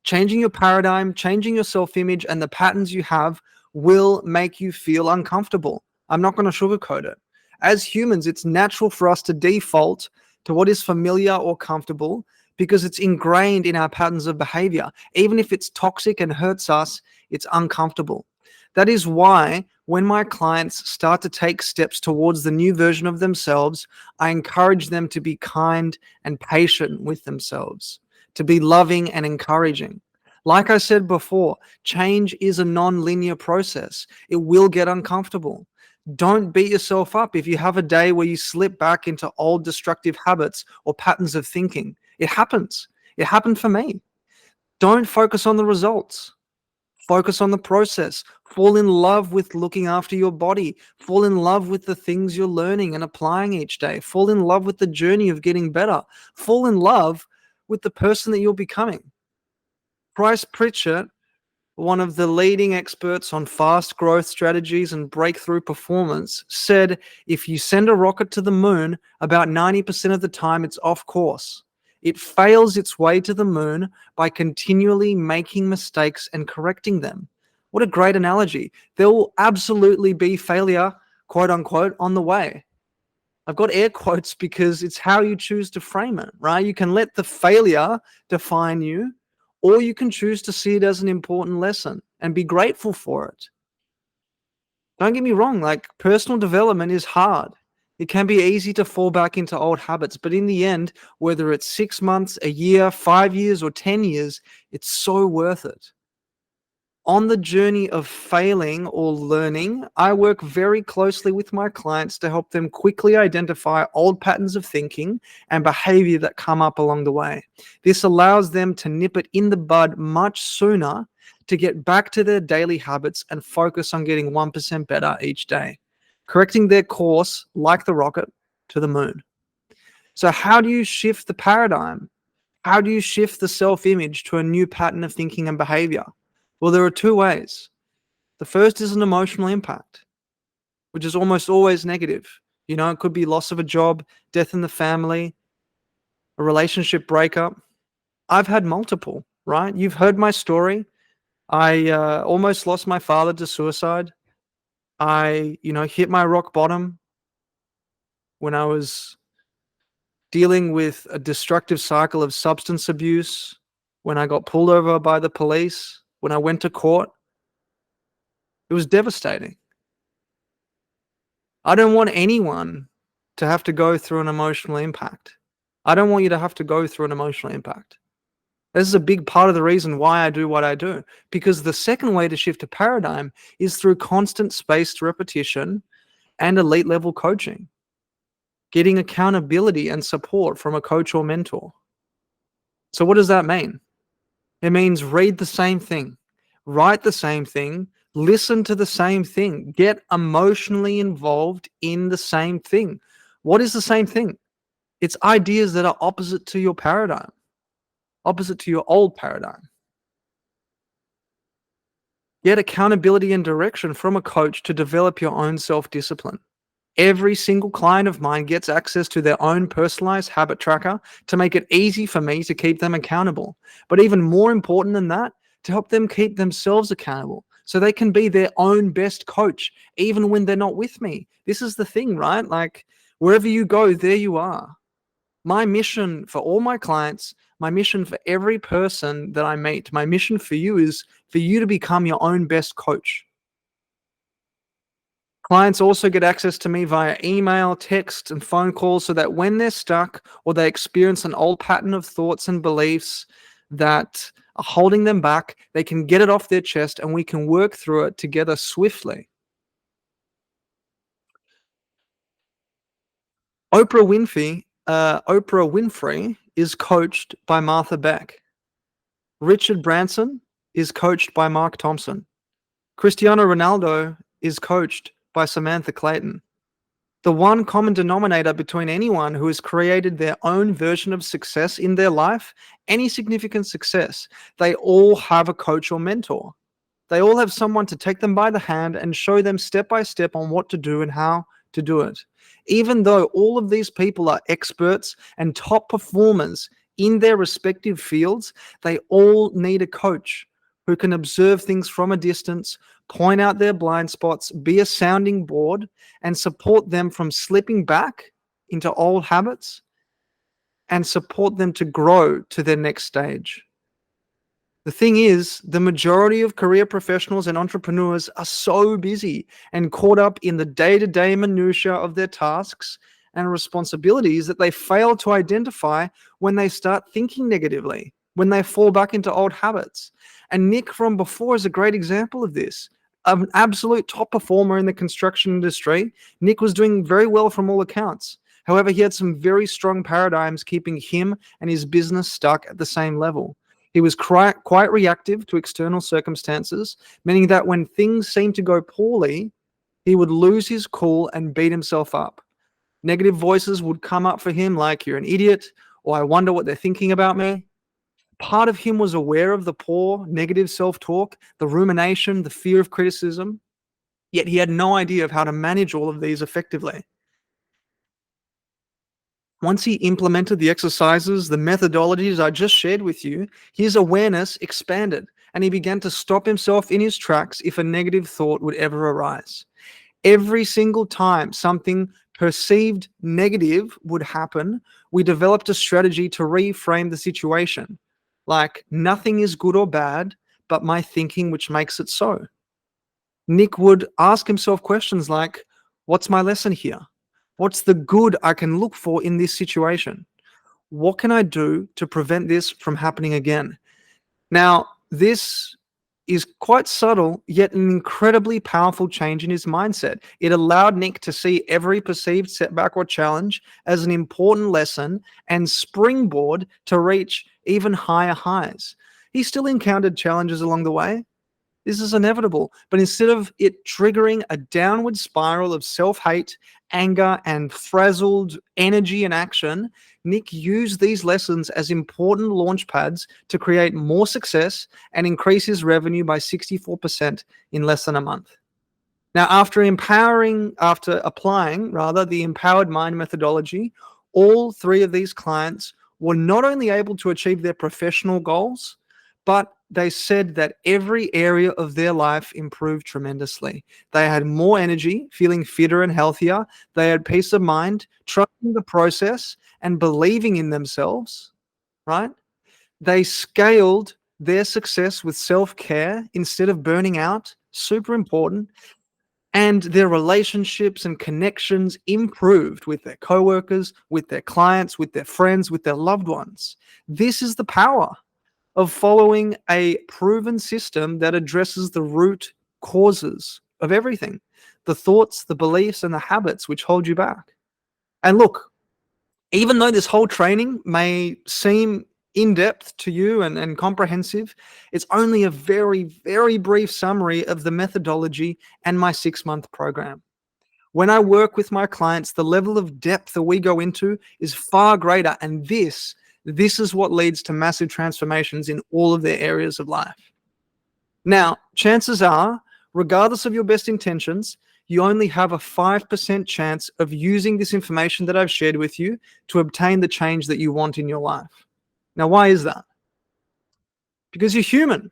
Changing your paradigm, changing your self-image, and the patterns you have will make you feel uncomfortable. I'm not going to sugarcoat it. As humans, it's natural for us to default to what is familiar or comfortable because it's ingrained in our patterns of behavior. Even if it's toxic and hurts us, it's uncomfortable. That is why when my clients start to take steps towards the new version of themselves, I encourage them to be kind and patient with themselves, to be loving and encouraging. Like I said before, change is a non-linear process. It will get uncomfortable. Don't beat yourself up if you have a day where you slip back into old destructive habits or patterns of thinking. It happens. It happened for me. Don't focus on the results. Focus on the process. Fall in love with looking after your body. Fall in love with the things you're learning and applying each day. Fall in love with the journey of getting better. Fall in love with the person that you're becoming. Bryce Pritchett, one of the leading experts on fast growth strategies and breakthrough performance, said if you send a rocket to the moon, about 90% of the time it's off course. It fails its way to the moon by continually making mistakes and correcting them. What a great analogy. There will absolutely be failure, quote unquote, on the way. I've got air quotes because it's how you choose to frame it, right? You can let the failure define you, or you can choose to see it as an important lesson and be grateful for it. Don't get me wrong, like personal development is hard. It can be easy to fall back into old habits, but in the end, whether it's 6 months, a year, 5 years, or 10 years, it's so worth it. On the journey of failing or learning, I work very closely with my clients to help them quickly identify old patterns of thinking and behavior that come up along the way. This allows them to nip it in the bud much sooner to get back to their daily habits and focus on getting 1% better each day, correcting their course like the rocket to the moon. So how do you shift the paradigm? How do you shift the self-image to a new pattern of thinking and behavior? Well, there are two ways. The first is an emotional impact, which is almost always negative. You know, it could be loss of a job, death in the family, a relationship breakup. I've had multiple, right? You've heard my story. I almost lost my father to suicide. I, hit my rock bottom when I was dealing with a destructive cycle of substance abuse, when I got pulled over by the police, when I went to court. It was devastating. I don't want anyone to have to go through an emotional impact. I don't want you to have to go through an emotional impact. This is a big part of the reason why I do what I do, because the second way to shift a paradigm is through constant spaced repetition and elite level coaching, getting accountability and support from a coach or mentor. So what does that mean? It means read the same thing, write the same thing, listen to the same thing, get emotionally involved in the same thing. What is the same thing? It's ideas that are opposite to your paradigm, opposite to your old paradigm. Get accountability and direction from a coach to develop your own self-discipline. Every single client of mine gets access to their own personalized habit tracker to make it easy for me to keep them accountable. But even more important than that, to help them keep themselves accountable so they can be their own best coach, even when they're not with me. This is the thing, right? Like, wherever you go, there you are. My mission for all my clients, my mission for every person that I meet, my mission for you is for you to become your own best coach. Clients also get access to me via email, text, and phone calls so that when they're stuck or they experience an old pattern of thoughts and beliefs that are holding them back, they can get it off their chest and we can work through it together swiftly. Oprah Winfrey is coached by Martha Beck. Richard Branson is coached by Mark Thompson. Cristiano Ronaldo is coached by Samantha Clayton. The one common denominator between anyone who has created their own version of success in their life, any significant success, they all have a coach or mentor. They all have someone to take them by the hand and show them step by step on what to do and how to do it. Even though all of these people are experts and top performers in their respective fields, they all need a coach who can observe things from a distance, point out their blind spots, be a sounding board, and support them from slipping back into old habits and support them to grow to their next stage. The thing is, the majority of career professionals and entrepreneurs are so busy and caught up in the day-to-day minutiae of their tasks and responsibilities that they fail to identify when they start thinking negatively, when they fall back into old habits. And Nick from before is a great example of this. An absolute top performer in the construction industry. Nick was doing very well from all accounts. However, he had some very strong paradigms keeping him and his business stuck at the same level. He was quite reactive to external circumstances, meaning that when things seemed to go poorly, he would lose his cool and beat himself up. Negative voices would come up for him like, "You're an idiot," or "I wonder what they're thinking about me." Part of him was aware of the poor, negative self-talk, the rumination, the fear of criticism, yet he had no idea of how to manage all of these effectively. Once he implemented the exercises, the methodologies I just shared with you, his awareness expanded and he began to stop himself in his tracks if a negative thought would ever arise. Every single time something perceived negative would happen, we developed a strategy to reframe the situation. Like, nothing is good or bad, but my thinking which makes it so. Nick would ask himself questions like, what's my lesson here? What's the good I can look for in this situation? What can I do to prevent this from happening again? Now, this is quite subtle, yet an incredibly powerful change in his mindset. It allowed Nick to see every perceived setback or challenge as an important lesson and springboard to reach even higher highs. He still encountered challenges along the way. This is inevitable. But instead of it triggering a downward spiral of self-hate, anger, and frazzled energy and action, Nick used these lessons as important launch pads to create more success and increase his revenue by 64% in less than a month. Now, after applying the empowered mind methodology, all three of these clients were not only able to achieve their professional goals, but they said that every area of their life improved tremendously. They had more energy, feeling fitter and healthier. They had peace of mind, trusting the process and believing in themselves, right? They scaled their success with self-care instead of burning out, super important. And their relationships and connections improved with their coworkers, with their clients, with their friends, with their loved ones. This is the power of following a proven system that addresses the root causes of everything, the thoughts, the beliefs, and the habits which hold you back. And look, even though this whole training may seem in-depth to you and comprehensive, it's only a very, very brief summary of the methodology and my 6-month program. When I work with my clients, the level of depth that we go into is far greater. And this is what leads to massive transformations in all of their areas of life. Now, chances are, regardless of your best intentions, you only have a 5% chance of using this information that I've shared with you to obtain the change that you want in your life. Now, why is that? Because you're human.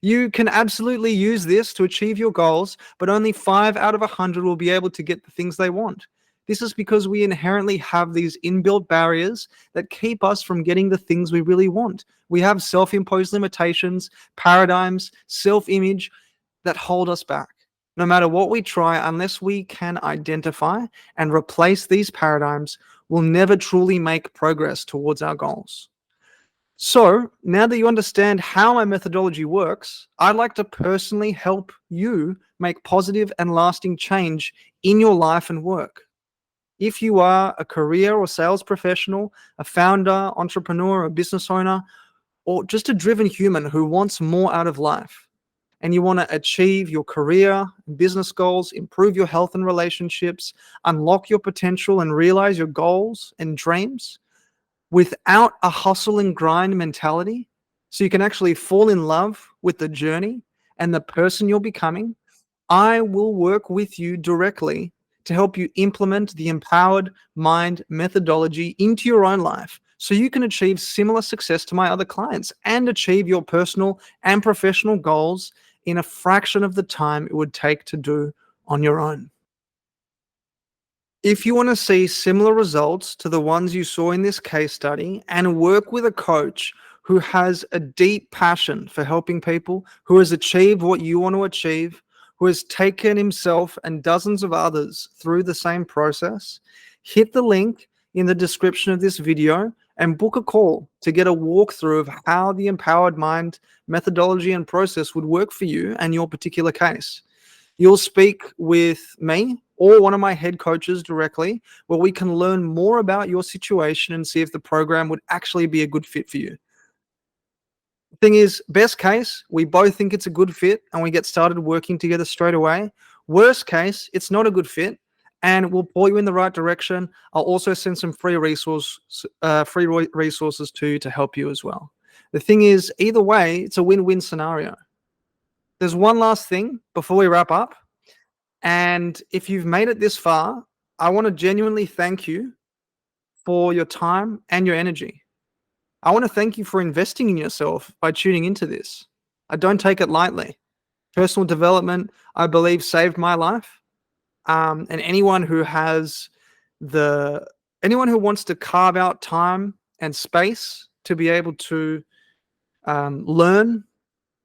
You can absolutely use this to achieve your goals, but only 5 out of 100 will be able to get the things they want. This is because we inherently have these inbuilt barriers that keep us from getting the things we really want. We have self-imposed limitations, paradigms, self-image that hold us back. No matter what we try, unless we can identify and replace these paradigms, we'll never truly make progress towards our goals. So, now that you understand how my methodology works, I'd like to personally help you make positive and lasting change in your life and work. If you are a career or sales professional, a founder, entrepreneur, a business owner, or just a driven human who wants more out of life, and you want to achieve your career and business goals, improve your health and relationships, unlock your potential and realize your goals and dreams, without a hustle and grind mentality, so you can actually fall in love with the journey and the person you're becoming, I will work with you directly to help you implement the empowered mind methodology into your own life so you can achieve similar success to my other clients and achieve your personal and professional goals in a fraction of the time it would take to do on your own. If you want to see similar results to the ones you saw in this case study and work with a coach who has a deep passion for helping people, who has achieved what you want to achieve, who has taken himself and dozens of others through the same process, hit the link in the description of this video and book a call to get a walkthrough of how the empowered mind methodology and process would work for you and your particular case. You'll speak with me or one of my head coaches directly, where we can learn more about your situation and see if the program would actually be a good fit for you. The thing is, best case, we both think it's a good fit and we get started working together straight away. Worst case, it's not a good fit and we'll point you in the right direction. I'll also send some free resources to you to help you as well. The thing is, either way, it's a win-win scenario. There's one last thing before we wrap up. And if you've made it this far, I want to genuinely thank you for your time and your energy. I want to thank you for investing in yourself by tuning into this. I don't take it lightly. Personal development, I believe, saved my life. And anyone who wants to carve out time and space to be able to learn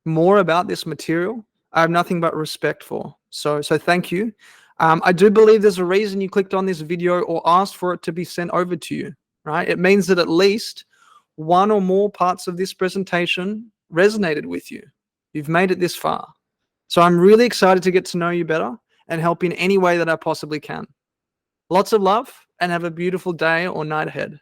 more about this material, I have nothing but respect for. So thank you. I do believe there's a reason you clicked on this video or asked for it to be sent over to you, right? It means that at least one or more parts of this presentation resonated with you. You've made it this far. So I'm really excited to get to know you better and help in any way that I possibly can. Lots of love and have a beautiful day or night ahead.